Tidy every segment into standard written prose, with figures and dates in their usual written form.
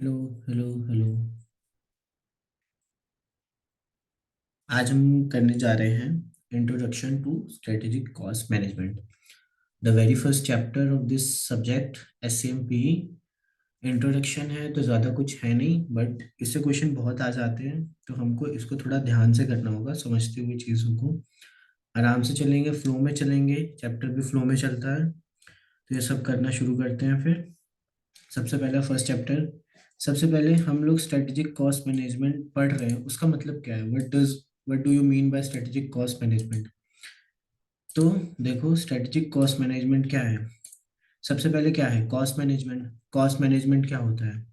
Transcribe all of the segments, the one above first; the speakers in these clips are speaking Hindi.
Hello hello hello. आज हम करने जा रहे हैं introduction to strategic cost management. The very first chapter of this subject S C M P. Introduction है तो ज़्यादा कुछ है नहीं, बट इससे क्वेश्चन बहुत आ जाते हैं, तो हमको इसको थोड़ा ध्यान से करना होगा, समझते हुए चीज़ों को। आराम से चलेंगे, फ्लो में चलेंगे, चैप्टर भी फ्लो में चलता है। तो ये सब करना शुरू करते हैं फिर। सबसे पहला फर्स्ट चैप्टर। सबसे पहले हम लोग स्ट्रेटेजिक कॉस्ट मैनेजमेंट पढ़ रहे हैं, उसका मतलब क्या है? What do you mean by strategic cost management? तो देखो, स्ट्रेटेजिक कॉस्ट मैनेजमेंट क्या है। सबसे पहले क्या है कॉस्ट मैनेजमेंट? कॉस्ट मैनेजमेंट क्या होता है?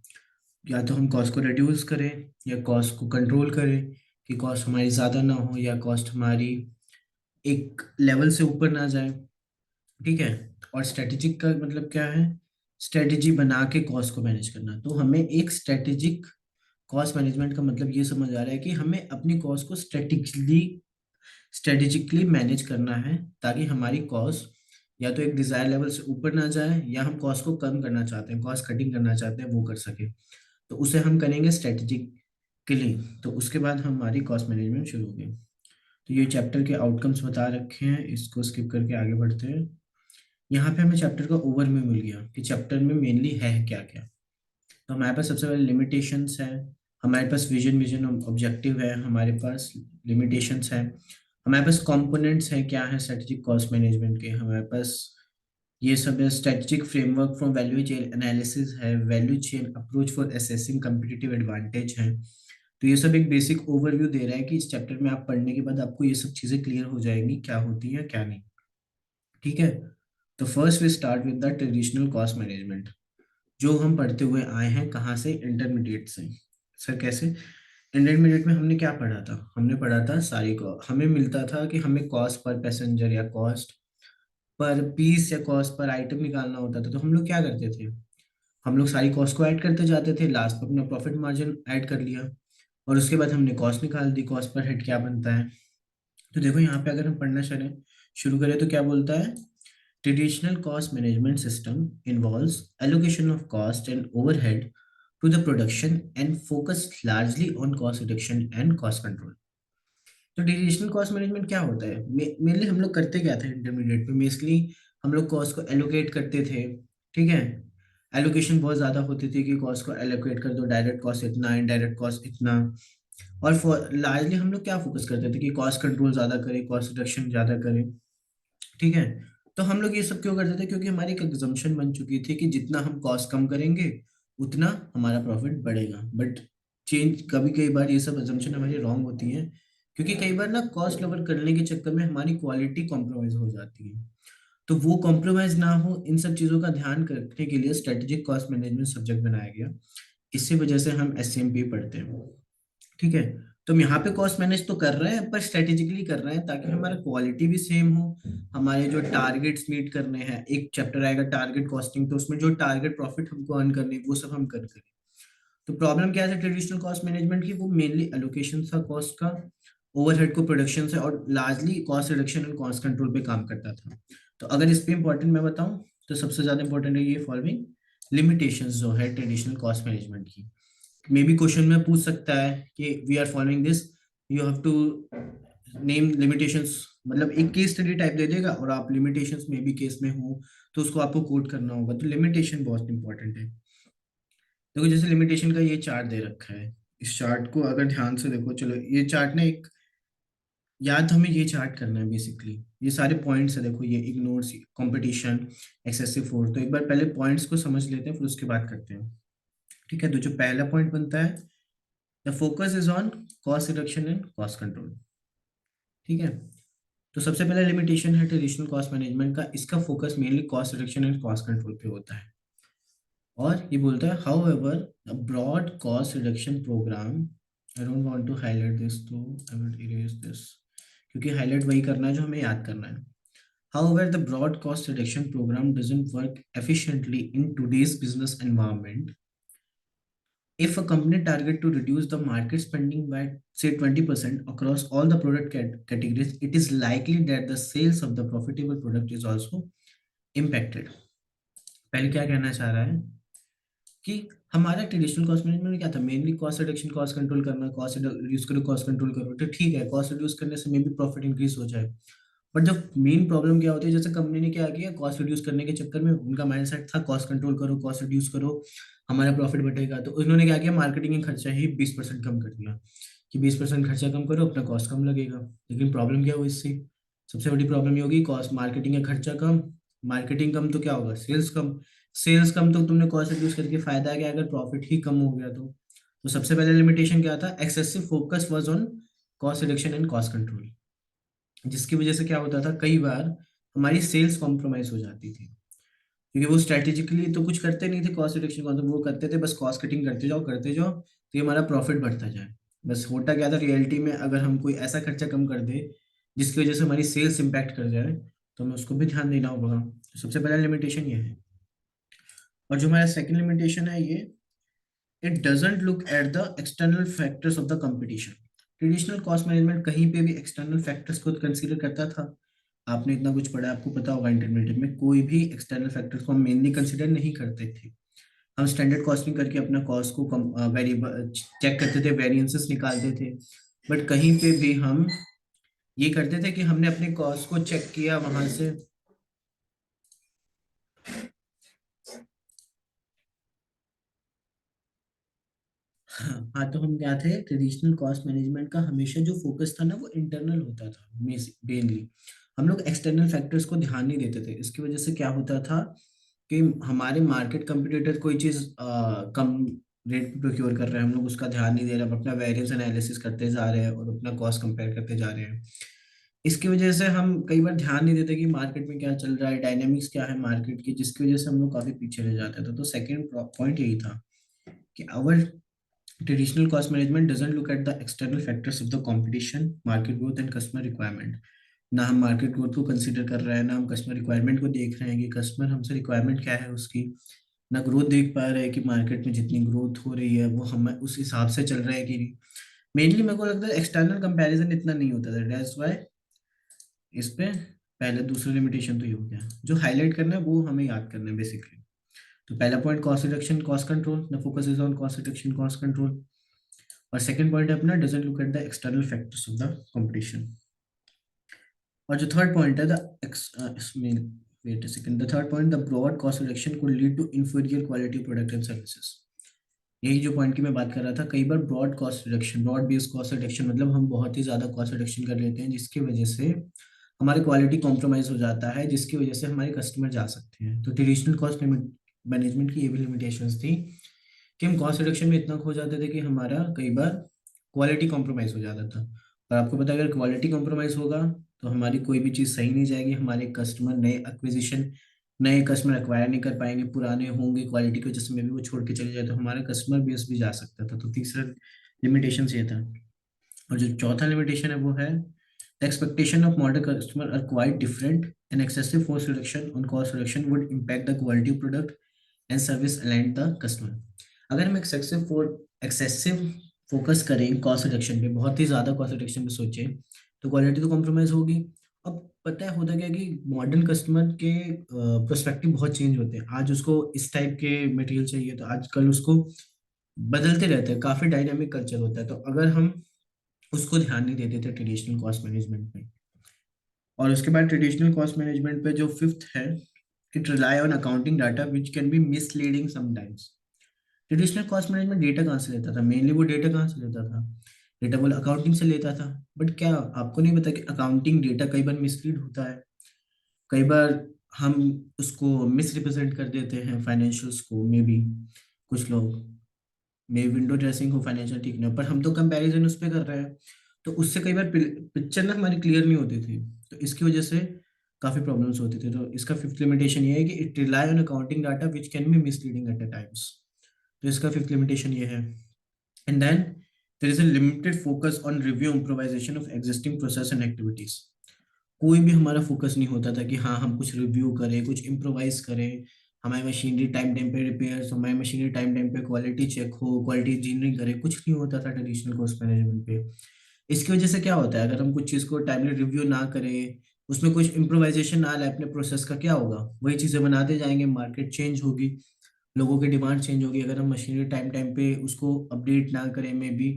या तो हम कॉस्ट को रिड्यूस करें या कॉस्ट को कंट्रोल करें, कि कॉस्ट हमारी ज़्यादा ना हो या कॉस्ट हमारी एक लेवल से ऊपर ना जाए। ठीक है। और स्ट्रेटेजिक का मतलब क्या है? स्ट्रेटेजी बना के कॉस्ट को मैनेज करना। तो हमें एक स्ट्रेटेजिक कॉस्ट मैनेजमेंट का मतलब ये समझ आ रहा है कि हमें अपनी कॉस्ट को स्ट्रेटेजिकली मैनेज करना है, ताकि हमारी कॉस्ट या तो एक डिजायर लेवल से ऊपर ना जाए, या हम कॉस्ट को कम करना चाहते हैं, कॉस्ट कटिंग करना चाहते हैं, वो कर सके। तो उसे हम करेंगे स्ट्रेटेजिकली। तो उसके बाद हमारी कॉस्ट मैनेजमेंट शुरू होगी। तो ये चैप्टर के आउटकम्स बता रखे हैं, इसको स्किप करके आगे बढ़ते हैं। यहाँ पे हमें चैप्टर का ओवरव्यू मिल गया कि चैप्टर में मेनली है क्या क्या। तो हमारे पास सबसे पहले लिमिटेशंस है, हमारे पास विजन विजन ऑब्जेक्टिव है, हमारे पास लिमिटेशंस है, हमारे पास कंपोनेंट्स हैं क्या है स्ट्रेटेजिक कॉस्ट मैनेजमेंट के, हमारे पास ये सब है। Strategic framework from value chain analysis है, value chain approach for assessing competitive advantage है। तो ये सब एक बेसिक ओवरव्यू दे रहा है कि इस चैप्टर में आप पढ़ने के बाद आपको ये सब चीज़ें क्लियर हो जाएंगी, क्या होती है क्या नहीं। ठीक है। तो first we start with the traditional cost management, जो हम पढ़ते हुए आए हैं कहाँ से? इंटरमीडिएट से। सर कैसे? इंटरमीडिएट में हमने क्या पढ़ा था? हमने पढ़ा था सारी को हमें मिलता था कि हमें कॉस्ट पर पैसेंजर या कॉस्ट पर पीस या कॉस्ट पर आइटम निकालना होता था। तो हम लोग क्या करते थे? हम लोग सारी कॉस्ट को ऐड करते जाते थे, लास्ट में अपना प्रॉफिट मार्जिन ऐड कर लिया, और उसके बाद हमने कॉस्ट निकाल दी, कॉस्ट पर हेड क्या बनता है। तो देखो यहाँ पे अगर हम पढ़ना शुरू करें तो क्या बोलता है? Traditional cost management system involves allocation of cost and overhead to the production and focus largely on cost reduction and cost control. तो ट्रेडिशनल कॉस्ट मैनेजमेंट क्या होता है? मेनली हम लोग करते क्या थे इंटरमीडिएट में? मेनली हम लोग कॉस्ट को एलोकेट करते थे। ठीक है। एलोकेशन बहुत ज़्यादा होती थी कि कॉस्ट को एलोकेट कर दो, डायरेक्ट कॉस्ट इतना, इनडायरेक्ट कॉस्ट इतना। और लार्जली हम लोग क्या फोकस करते थे कि कॉस्ट कंट्रोल ज़्यादा करें, कॉस्ट रिडक्शन ज़्यादा करें। ठीक है। तो हम लोग ये सब क्यों करते थे? क्योंकि हमारी एक एग्जम्पशन बन चुकी थी कि जितना हम कॉस्ट कम करेंगे उतना हमारा प्रॉफिट बढ़ेगा। बट चेंज कभी कई बार ये सब एग्जम्पशन हमारी रॉन्ग होती हैं, क्योंकि कई बार ना कॉस्ट लोअर करने के चक्कर में हमारी क्वालिटी कॉम्प्रोमाइज हो जाती है। तो वो कॉम्प्रोमाइज ना हो, इन सब चीज़ों का ध्यान रखने के लिए स्ट्रेटेजिक कॉस्ट मैनेजमेंट सब्जेक्ट बनाया गया। इसी वजह से हम एस पढ़ते हैं। ठीक है। तो हम यहाँ पे कॉस्ट मैनेज तो कर रहे हैं, पर स्ट्रेटेजिकली कर रहे हैं ताकि हमारा क्वालिटी भी सेम हो। हमारे जो टारगेट्स मीट करने हैं, एक चैप्टर आएगा टारगेट कॉस्टिंग, तो उसमें जो टारगेट प्रॉफिट हमको अर्न करने हैं, वो सब हम कर करें। तो प्रॉब्लम क्या है ट्रेडिशनल कॉस्ट मैनेजमेंट की? वो मेनली एलोकेशन था कॉस्ट का, ओवरहेड को प्रोडक्शन से, और largely cost reduction and cost control पे काम करता था। तो अगर इस पे इंपॉर्टेंट मैं बताऊं, तो सबसे ज्यादा इंपॉर्टेंट है ये फॉलोइंग लिमिटेशंस जो है ट्रेडिशनल कॉस्ट मैनेजमेंट की। मे बी क्वेश्चन में पूछ सकता है कि we are following this, you have to name limitations. मतलब एक केस स्टडी टाइप दे देगा और आप लिमिटेशंस में भी केस में हो, तो उसको आपको कोट करना होगा। तो लिमिटेशन बहुत इंपॉर्टेंट है। देखो जैसे लिमिटेशन का ये चार्ट दे रखा है, इस चार्ट को अगर ध्यान से देखो, चलो ये चार्ट ना एक, याद हमें ये चार्ट करना है बेसिकली। ये सारे पॉइंट्स है, देखो ये इग्नोर्स कंपटीशन, एक्सेसिव फोर्स। तो एक बार पहले पॉइंट्स को समझ लेते हैं, फिर उसके बाद करते हैं। ठीक है। तो जो पहला पॉइंट बनता है, the focus is on cost reduction and cost control. ठीक है। तो सबसे पहला लिमिटेशन है ट्रेडिशनल कॉस्ट मैनेजमेंट का, इसका focus mainly cost reduction and cost control पे होता है। और ये बोलता है however a broad cost reduction program, I don't want to highlight this, तो आई विल इरेज दिस, क्योंकि हाईलाइट वही करना है जो हमें याद करना है। However, the broad cost reduction program doesn't work efficiently in today's business environment. If a company target to reduce the market spending by say 20% across all the product categories, it is likely that the sales of the profitable product is also impacted. पहले क्या कहना चाह रहा है कि हमारा ट्रेडिशनल कॉस्ट मैनेजमेंट में क्या था, mainly cost reduction, cost control करना, कॉस्ट रिड्यूस करो, कॉस्ट कंट्रोल करो, तो ठीक है, कॉस्ट रिड्यूस करने से मे भी प्रॉफिट इंक्रीज हो जाए। बट जब मेन प्रॉब्लम क्या होती है, जैसे कंपनी ने क्या किया, कॉस्ट रिड्यूस करने के चक्कर में उनका माइंडसेट था कॉस्ट कंट्रोल करो, कॉस्ट रिड्यूस करो, हमारा प्रॉफिट बढ़ेगा, तो उन्होंने क्या किया, मार्केटिंग का खर्चा ही 20% कम कर दिया, कि 20% खर्चा कम करो, अपना कॉस्ट कम लगेगा। लेकिन प्रॉब्लम क्या हुई इससे, सबसे बड़ी प्रॉब्लम ये होगी, कॉस्ट मार्केटिंग का खर्चा कम, मार्केटिंग कम तो क्या होगा, सेल्स कम, सेल्स कम तो तुमने कॉस्ट रिड्यूस करके फायदा क्या, अगर प्रॉफिट ही कम हो गया तो सबसे पहले लिमिटेशन क्या था, excessive focus was on cost reduction and cost control, जिसकी वजह से क्या होता था, कई बार हमारी सेल्स कॉम्प्रोमाइज हो जाती थी, क्योंकि वो स्ट्रेटेजिकली तो कुछ करते नहीं थे कॉस्ट रिडक्शन का, तो वो करते थे बस कॉस्ट कटिंग करते जाओ करते जाओ, तो ये हमारा प्रॉफिट बढ़ता जाए। बस होता क्या था रियलिटी में, अगर हम कोई ऐसा खर्चा कम कर दे जिसकी वजह से हमारी सेल्स इम्पैक्ट कर जाए, तो हमें उसको भी ध्यान देना होगा। तो सबसे पहला लिमिटेशन ये है। और जो हमारा सेकंड लिमिटेशन है ये, it doesn't look at the external factors of the competition. Traditional cost management कहीं पे भी एक्सटर्नल फैक्टर्स को कंसीडर करता था? आपने इतना कुछ पढ़ा, आपको पता होगा इंटरमीडिएट में कोई भी एक्सटर्नल फैक्टर्स को हम मेनली कंसीडर नहीं करते थे। हम स्टैंडर्ड कॉस्टिंग करके अपना कॉस्ट को कम वेरिएबल चेक करते थे, वेरिएंसेस निकालते थे। बट कहीं पे भी हम ये करते थे कि हमने अपने कॉस्ट को चेक किया वहां से। हाँ, तो हम क्या थे, ट्रेडिशनल कॉस्ट मैनेजमेंट का हमेशा जो फोकस था ना, वो इंटरनल होता था मेनली। हम लोग एक्सटर्नल फैक्टर्स को ध्यान नहीं देते थे। इसकी वजह से क्या होता था कि हमारे मार्केट कंपटीटर कोई चीज कम रेट पे प्रोक्योर कर रहे हैं, हम लोग उसका ध्यान नहीं दे रहे, हम अपना वेरिएंस एनालिसिस करते जा रहे हैं और अपना कॉस्ट कंपेयर करते जा रहे हैं। इसकी वजह से हम कई बार ध्यान नहीं देते कि मार्केट में क्या चल रहा है, डायनेमिक्स क्या है मार्केट की, जिसकी वजह से हम लोग काफी पीछे रह जाते थे। तो सेकंड पॉइंट यही था कि अवर traditional cost management doesn't look at the external factors of the competition, market growth and customer requirement। ना हम मार्केट ग्रोथ को कंसीडर कर रहे हैं, ना हम कस्टमर रिक्वायरमेंट को देख रहे हैं कि कस्टमर हमसे रिक्वायरमेंट क्या है उसकी, ना ग्रोथ देख पा रहे हैं कि मार्केट में जितनी ग्रोथ हो रही है वो हमें उस हिसाब से चल रहा है कि नहीं। मेनली मेरे को लगता है एक्सटर्नल कंपैरिजन इतना नहीं होता था, दैट्स व्हाई इस पे पहले दूसरा लिमिटेशन तो ये हो गया। जो हाईलाइट करना है वो हमें याद करना है बेसिकली। तो पहला point cost reduction cost control, the focus is on cost reduction cost control. और सेकंड पॉइंट है अपना, doesn't look at the external factors of the competition. और जो थर्ड पॉइंट है इसमें, wait a second, the third point, the broad cost reduction could lead to inferior quality product and services. यही जो पॉइंट की मैं बात कर रहा था, कई बार broad cost reduction, broad based cost reduction मतलब हम बहुत ही ज्यादा कॉस्ट रिडक्शन कर लेते हैं, जिसकी वजह से हमारी क्वालिटी कॉम्प्रोमाइज हो जाता है, जिसकी वजह से हमारे कस्टमर जा सकते हैं। तो ट्रेडिशनल कॉस्ट मैनेजमेंट की ये भी लिमिटेशंस थी कि हम कॉस्ट रिडक्शन में इतना खो जाते थे कि हमारा कई बार क्वालिटी कॉम्प्रोमाइज हो जाता था। और आपको पता है अगर क्वालिटी कॉम्प्रोमाइज होगा तो हमारी कोई भी चीज़ सही नहीं जाएगी, हमारे कस्टमर नए एक्विजिशन, नए कस्टमर एक्वायर नहीं कर पाएंगे, पुराने होंगे क्वालिटी की वजह से में भी वो छोड़ के चले जाए, तो हमारा कस्टमर बेस भी जा सकता था। तो तीसरा लिमिटेशन ये था। और जो चौथा लिमिटेशन है वो है, the expectation of modern customer are quite different and excessive force reduction on cost reduction would impact the quality of product and service aligned the customer. अगर हम एक्सेसिव फोकस करें कॉस्ट रिडक्शन पे, बहुत ही ज़्यादा कॉस्ट रिडक्शन पे सोचें, तो क्वालिटी तो कॉम्प्रोमाइज़ होगी। अब पता है होता क्या है कि मॉडर्न कस्टमर के पर्सपेक्टिव बहुत चेंज होते हैं। आज उसको इस टाइप के मटेरियल चाहिए तो आजकल उसको बदलते रहते हैं, काफ़ी डायनामिक कल्चर होता है। तो अगर हम उसको ध्यान नहीं देते थे ट्रेडिशनल कॉस्ट मैनेजमेंट में। और उसके बाद ट्रेडिशनल कॉस्ट मैनेजमेंट पे जो फिफ्थ है, it rely on accounting data which can be misleading sometimes. Traditional cost management data कहाँ से लेता था, मेनली वो डेटा कहाँ से लेता था, डेटा वो अकाउंटिंग से लेता था। बट क्या आपको नहीं पता कि अकाउंटिंग डेटा कई बार मिसलीड होता है, कई बार हम उसको मिस रिप्रेजेंट कर देते हैं फाइनेंशियल्स को, मे बी कुछ लोग, मे विंडो ड्रेसिंग हो फाइनेंशियल ठीक नहीं, पर हम तो कंपैरिजन उस पर कर रहे हैं, तो उससे कई बार पिक्चर ना हमारी क्लियर नहीं होती थी, तो इसकी वजह से काफ़ी प्रॉब्लम्स होती थी। तो इसका फिफ्थ लिमिटेशन ये है कि it rely on accounting data which can be misleading at the times. तो इसका फिफ्थ लिमिटेशन ये है। And then there is a limited focus on review improvisation of existing process and activities. कोई भी हमारा फोकस नहीं होता था कि हाँ हम कुछ रिव्यू करें, कुछ इम्प्रोवाइज करें, हमारी मशीनरी टाइम टाइम पे रिपेयर, हमारी मशीनरी टाइम टाइम पे क्वालिटी चेक हो, क्वालिटी इंजीनियरिंग करें, कुछ नहीं होता था ट्रेडिशनल कॉस्ट मैनेजमेंट पे। इसकी वजह से क्या होता है, अगर हम कुछ चीज़ को टाइमली रिव्यू ना करें, उसमें कुछ इम्प्रोवाइजेशन ना लाए अपने प्रोसेस का, क्या होगा, वही चीज़ें बनाते जाएंगे, मार्केट चेंज होगी, लोगों की डिमांड चेंज होगी, अगर हम मशीनरी टाइम टाइम पे उसको अपडेट ना करें, में भी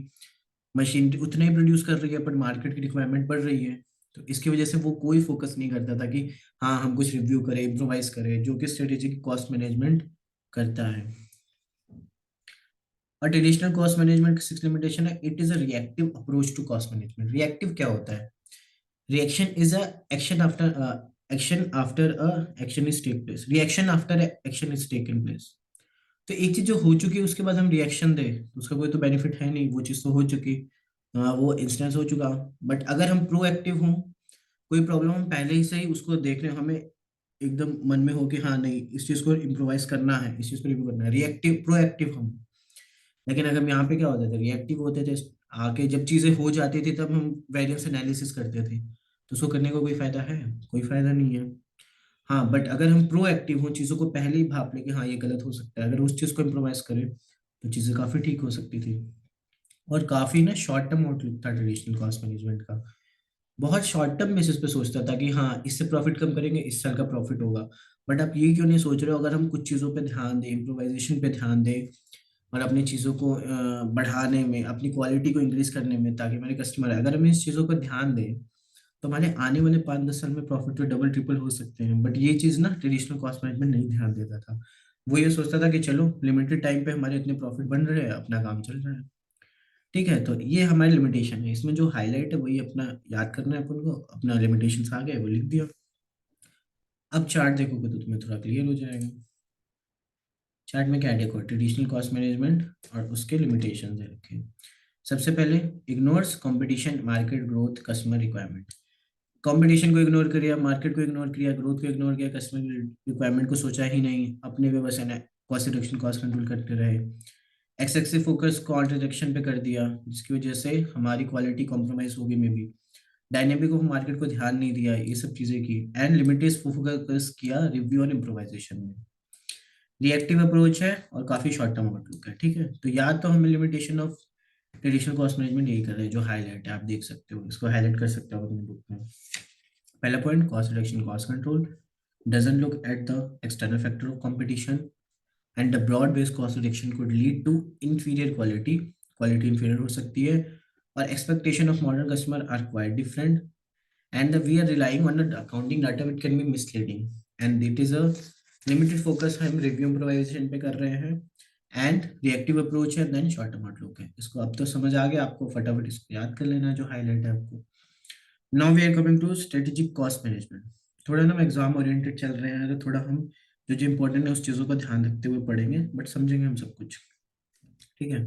मशीन उतना ही प्रोड्यूस कर रही है पर मार्केट की रिक्वायरमेंट बढ़ रही है, तो इसकी वजह से वो कोई फोकस नहीं करता था कि हाँ हम कुछ रिव्यू करें, इम्प्रोवाइज करें, जो कि स्ट्रेटेजिक कॉस्ट मैनेजमेंट करता है। और ट्रेडिशनल कॉस्ट मैनेजमेंट की सिक्स लिमिटेशन है, it is a reactive approach to cost management. Reactive क्या होता है? Reaction is a action after a action is take place, reaction after action is taken place. तो एक चीज जो हो चुकी है उसके बाद हम रिएक्शन दें तो उसका कोई तो बेनिफिट है नहीं, वो चीज तो हो चुकी, वो इंस्टेंस हो चुका। बट अगर हम प्रोएक्टिव हों, कोई प्रॉब्लम हम पहले ही से ही उसको देख रहे हैं, हमें एकदम मन में हो कि हाँ नहीं इस चीज को इम्प्रोवाइज करना है, इस चीज को रिव्यू करना है, रिएक्टिव प्रोएक्टिव हम। लेकिन अगर हम यहाँ पे क्या होता था, रिएक्टिव होते थे, आके जब चीजें हो जाती थी तब हम वेरिएंस एनालिसिस करते थे, तो उसको करने का कोई फायदा है? कोई फायदा नहीं है। हाँ बट अगर हम प्रोएक्टिव हों, चीज़ों को पहले ही भाप लें कि हाँ ये गलत हो सकता है, अगर उस चीज़ को इम्प्रोवाइज करें तो चीज़ें काफ़ी ठीक हो सकती थी। और काफ़ी ना शॉर्ट टर्म आउटलुक था ट्रेडिशनल कॉस्ट मैनेजमेंट का, बहुत शॉर्ट टर्म बेसिस पे सोचता था कि हाँ इससे प्रॉफिट कम करेंगे, इस साल का प्रॉफिट होगा। बट आप ये क्यों नहीं सोच रहे हो, अगर हम कुछ चीज़ों पे ध्यान दें, इम्प्रोवाइजेशन पे ध्यान दें, और अपनी चीज़ों को बढ़ाने में, अपनी क्वालिटी को इंक्रीज करने में, ताकि हमारे कस्टमर, अगर हम इस चीज़ों पर ध्यान दें तो हमारे आने वाले 5-10 साल में प्रॉफिट तो डबल ट्रिपल हो सकते हैं। बट ये चीज़ ना ट्रेडिशनल कॉस्ट मैनेजमेंट नहीं ध्यान देता था। वो ये सोचता था कि चलो लिमिटेड टाइम पे हमारे इतने प्रॉफिट बन रहे हैं, अपना काम चल रहा है। ठीक है, तो ये हमारी लिमिटेशन है, इसमें जो हाईलाइट है वही अपना याद करना है अपन को, अपना लिमिटेशंस आ गए वो लिख दिया। अब चार्ट देखोगे तो तुम्हें थोड़ा क्लियर हो जाएगा। चार्ट में क्या है देखो, ट्रेडिशनल कॉस्ट मैनेजमेंट और उसके लिमिटेशंस है रखे। सबसे पहले, ignores competition, market growth, customer requirement. Competition को इग्नोर किया, मार्केट को इग्नोर किया, ग्रोथ को इग्नोर किया, कस्टमर रिक्वायरमेंट को सोचा ही नहीं, अपने पे बस है ना कॉस्ट रिडक्शन, कॉस्ट कंट्रोल करते रहे। एक्सेसिव फोकस कॉस्ट रिडक्शन पे कर दिया, जिसकी वजह से हमारी क्वालिटी कॉम्प्रोमाइज होगी में भी। डायनेमिक ऑफ मार्केट को ध्यान नहीं दिया, ये सब चीजें की। एंड लिमिटेड फोकस किया रिव्यू और इम्प्रोवाइजेशन में। रिएक्टिव अप्रोच है और काफी शॉर्ट टर्म आउटलुक है। ठीक है, तो या तो हमें limitation of traditional cost management यही कर रहे हैं, जो हाईलाइट है आप देख सकते हो, इसको हाईलाइट कर सकते हो अपने बुक में। पहला point, cost reduction, cost control doesn't look at the external factor of competition, and the broad based cost reduction could lead to inferior quality, quality inferior हो सकती है, और expectation of modern customer are quite different, and the we are relying on the accounting data which can be misleading, and it is a limited focus हम review improvisation पे कर रहे हैं, and reactive approach है, then short term outlook है। इसको अब तो समझ आ गया आपको, फटाफट इसको याद कर लेना जो हाईलाइट है आपको। Now we are coming to strategic cost management. थोड़ा ना हम एग्जाम ओरिएंटेड चल रहे हैं, तो थोड़ा हम जो जो इंपॉर्टेंट है उस चीज़ों का ध्यान रखते हुए पढ़ेंगे, बट समझेंगे हम सब कुछ। ठीक है,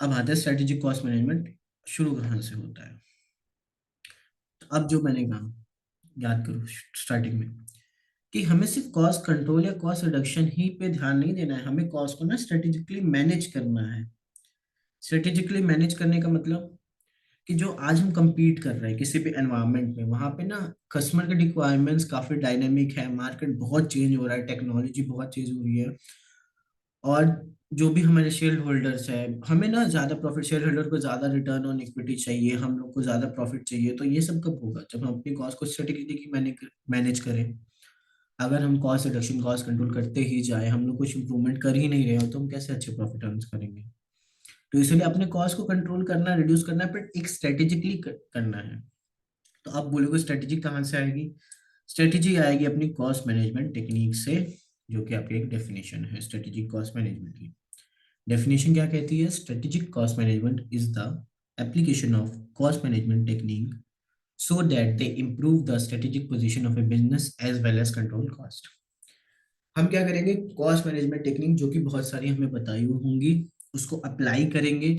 अब आता है स्ट्रेटेजिक कॉस्ट मैनेजमेंट शुरू कहाँ से होता है। तो अब जो मैंने कहा, याद करो स्टार्टिंग में, कि हमें सिर्फ कॉस्ट कंट्रोल या कॉस्ट रिडक्शन ही पे ध्यान नहीं देना है, हमें कॉस्ट को ना स्ट्रेटेजिकली मैनेज करना है। स्ट्रेटेजिकली मैनेज करने का मतलब कि जो आज हम compete कर रहे हैं किसी भी एनवायरनमेंट में, वहां पे ना कस्टमर के रिक्वायरमेंट्स काफी डायनेमिक है, मार्केट बहुत चेंज हो रहा है, टेक्नोलॉजी बहुत चेंज हो रही है। और जो भी हमारे शेयर होल्डर्स है, हमें ना ज्यादा प्रॉफिट, शेयर होल्डर को ज्यादा रिटर्न ऑन इक्विटी चाहिए, हम लोग को ज्यादा प्रॉफिट चाहिए, तो ये सब कब होगा? जब हम अपनी कॉस्ट को स्ट्रेटेजिकली मैनेज करें। अगर हम कॉस्ट रिडक्शन, कॉस्ट कंट्रोल करते ही जाए, हम लोग कुछ इंप्रूवमेंट कर ही नहीं रहे हो, तो हम कैसे अच्छे प्रॉफिट अर्न करेंगे? तो इसलिए अपने कॉस्ट को कंट्रोल करना, रिड्यूस करना है, पर एक स्ट्रेटेजिकली करना है। तो आप बोलोगे स्ट्रेटेजी कहाँ से आएगी? स्ट्रेटेजी आएगी अपनी कॉस्ट मैनेजमेंट टेक्निक से, जो कि आपकी एक डेफिनेशन है स्ट्रेटेजिक कॉस्ट मैनेजमेंट की। डेफिनेशन क्या कहती है? Strategic cost management is the application of cost management technique so that they improve the strategic position of a business as well as control cost। हम क्या करेंगे, कॉस्ट मैनेजमेंट टेक्निक जो कि बहुत सारी हमें बताई हुई होंगी, उसको अप्लाई करेंगे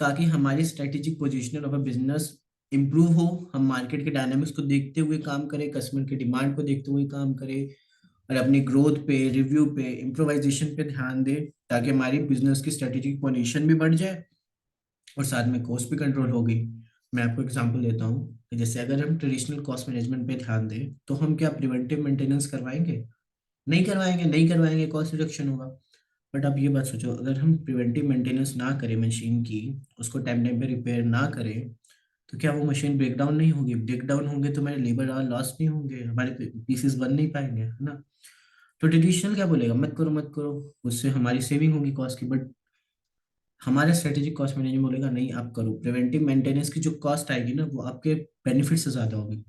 ताकि हमारी strategic positioner of a business improve हो, हम मार्केट के डायनामिक्स को देखते हुए काम करें, कस्टमर की डिमांड को देखते हुए काम करें, और अपनी ग्रोथ पे, रिव्यू पे, इम्प्रोवाइजेशन पे ध्यान दें, ताकि हमारी बिजनेस की स्ट्रेटेजिक पोजीशन भी बढ़ जाए और साथ में कॉस्ट भी कंट्रोल होगी। मैं आपको एग्जांपल देता हूँ कि जैसे अगर हम ट्रेडिशनल कॉस्ट मैनेजमेंट पे ध्यान दें तो हम क्या प्रिवेंटिव मेंटेनेंस करवाएंगे? नहीं करवाएंगे, नहीं करवाएंगे, कॉस्ट रिडक्शन होगा। बट आप ये बात सोचो, अगर हम प्रिवेंटिव मेंटेनेंस ना करें मशीन की, उसको टाइम टाइम पे रिपेयर ना करें, तो क्या वो मशीन ब्रेक डाउन नहीं होगी? ब्रेक डाउन होंगे तो हमारे लेबर आवर लॉस नहीं होंगे, हमारे पीसेस बन नहीं पाएंगे, है ना? तो ट्रेडिशनल क्या बोलेगा, मत करो मत करो, उससे हमारी सेविंग होगी कॉस्ट की। बट हमारा स्ट्रेटेजिक कॉस्ट मैनेजमेंट बोलेगा नहीं आप करो, प्रिवेंटिव मेंटेनेंस की जो कॉस्ट आएगी ना वो आपके बेनिफिट से ज्यादा होगी।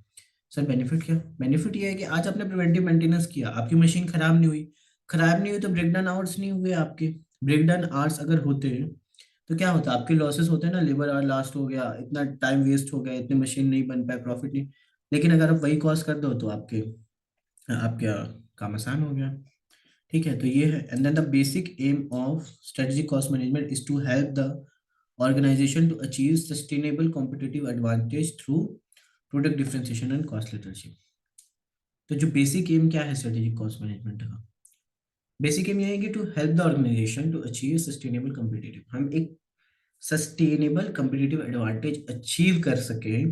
सर बेनिफिट क्या, बेनिफिट ये है कि आज आपने प्रिवेंटिव मेंटेनेंस किया, आपकी मशीन खराब नहीं हुई, खराब नहीं हुई तो ब्रेकडाउन आवर्स नहीं हुए आपके। ब्रेकडाउन आवर्स अगर होते हैं तो क्या होता, आपके लॉसेस होते हैं ना, लेबर आवर लास्ट हो गया, इतना टाइम वेस्ट हो गया, इतनी मशीन नहीं बन पाए, प्रॉफिट नहीं। लेकिन अगर आप वही कॉस्ट कर दो तो आपके आपका काम आसान हो गया। ठीक है, तो ये है। And then the basic aim of strategic cost management is to help the organization to achieve sustainable competitive advantage through product differentiation and cost leadership। तो जो बेसिक एम क्या है स्ट्रेटेजिक कॉस्ट मैनेजमेंट का, बेसिक एम ये है कि to help the organization to achieve sustainable competitive, हम एक सस्टेनेबल कम्पिटिटिव एडवांटेज अचीव कर सके।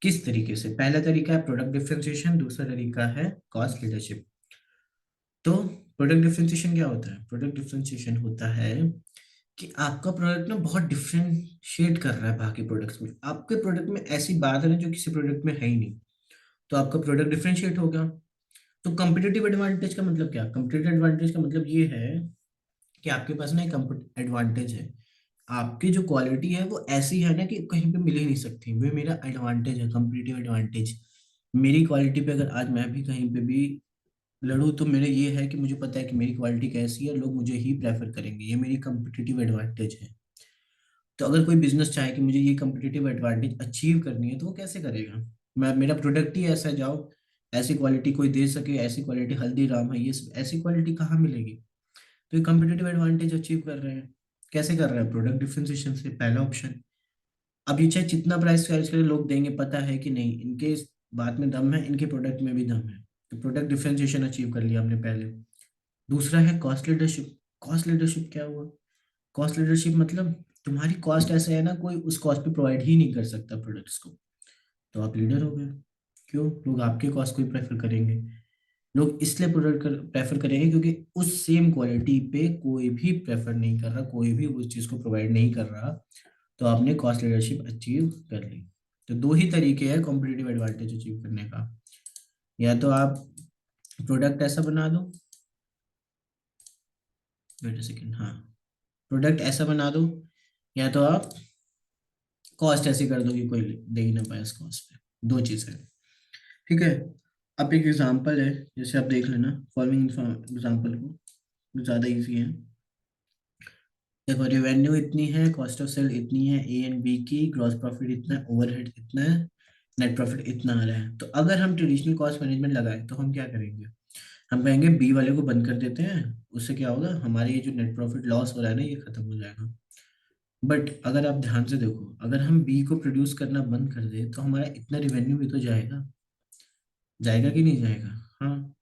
किस तरीके से, पहला तरीका है प्रोडक्ट डिफरेंशिएशन, दूसरा तरीका है कॉस्ट लीडरशिप। तो प्रोडक्ट डिफरेंशिएशन क्या होता है, प्रोडक्ट डिफरेंशिएशन होता है कि आपका प्रोडक्ट ना बहुत डिफरेंशिएट कर रहा है बाकी प्रोडक्ट्स में, आपके प्रोडक्ट में ऐसी बात है ना जो किसी प्रोडक्ट में है ही नहीं, तो आपका प्रोडक्ट डिफरेंशिएट होगा। तो कंपिटिटिव एडवांटेज का मतलब क्या, कंपिटिटिव एडवांटेज का मतलब ये है कि आपके पास ना एक एडवांटेज है, आपकी जो क्वालिटी है वो ऐसी है ना कि कहीं पे मिल ही नहीं सकती, वो मेरा एडवांटेज है, कंपिटिटिव एडवांटेज। मेरी क्वालिटी पे अगर आज मैं भी कहीं पे भी लड़ूँ तो मेरा ये है कि मुझे पता है कि मेरी क्वालिटी कैसी है, लोग मुझे ही प्रेफर करेंगे, ये मेरी कंपिटिटिव एडवांटेज है। तो अगर कोई बिजनेस चाहे कि मुझे ये कम्पिटिटिव एडवांटेज अचीव करनी है तो वो कैसे करेगा, मैं मेरा प्रोडक्ट ही ऐसा जाओ, ऐसी क्वालिटी कोई दे सके, ऐसी क्वालिटी हल्दीराम है ये सब, ऐसी क्वालिटी कहाँ मिलेगी। तो ये कम्पिटिटिव एडवांटेज अचीव कर रहे हैं, कैसे कर रहे हैं, प्रोडक्ट डिफरेंशिएशन से, पहला ऑप्शन। अब ये चाहे जितना प्राइस चार्ज करे लोग देंगे, पता है कि नहीं इनके इस बात में दम है, इनके प्रोडक्ट में भी दम है, तो प्रोडक्ट डिफरेंशिएशन अचीव कर लिया हमने पहले। दूसरा है कॉस्ट लीडरशिप। कॉस्ट लीडरशिप क्या हुआ, कॉस्ट लीडरशिप मतलब तुम्हारी कॉस्ट ऐसा है ना कोई उस कॉस्ट पे प्रोवाइड ही नहीं कर सकता प्रोडक्ट्स को, तो आप लीडर हो गए। क्यों, लोग आपके कॉस्ट को ही प्रेफर करेंगे, लोग इसलिए प्रोडक्ट प्रेफर करेंगे क्योंकि उस सेम क्वालिटी पे कोई भी प्रेफर नहीं कर रहा, कोई भी उस चीज़ को प्रोवाइड नहीं कर रहा, तो आपने कॉस्ट लीडरशिप अचीव कर ली। तो दो ही तरीके हैं कॉम्पिटिटिव एडवांटेज अचीव करने का, या तो आप प्रोडक्ट ऐसा बना दो, वेट अ सेकेंड, हाँ, प्रोडक्ट ऐसा बना दो, या तो आप कॉस्ट ऐसी कर दो कि कोई दे ही ना पाए उस कॉस्ट पे, दो चीज़ें। ठीक है, अब एक एग्जांपल है, जैसे आप देख लेना फॉलोइंग एग्जांपल को, ज़्यादा इजी है। देखो रेवेन्यू इतनी है, कॉस्ट ऑफ सेल इतनी है ए एंड बी की, ग्रॉस प्रॉफिट इतना है, ओवरहेड इतना है, नेट प्रॉफिट इतना आ रहा है। तो अगर हम ट्रेडिशनल कॉस्ट मैनेजमेंट लगाए तो हम क्या करेंगे, हम कहेंगे बी वाले को बंद कर देते हैं, उससे क्या होगा, हमारे ये जो नेट प्रॉफिट लॉस हो रहा है ना ये खत्म हो जाएगा। बट अगर आप ध्यान से देखो, अगर हम बी को प्रोड्यूस करना बंद कर दे तो हमारा इतना रिवेन्यू भी तो जाएगा, जाएगा कि नहीं जाएगा। हाँ,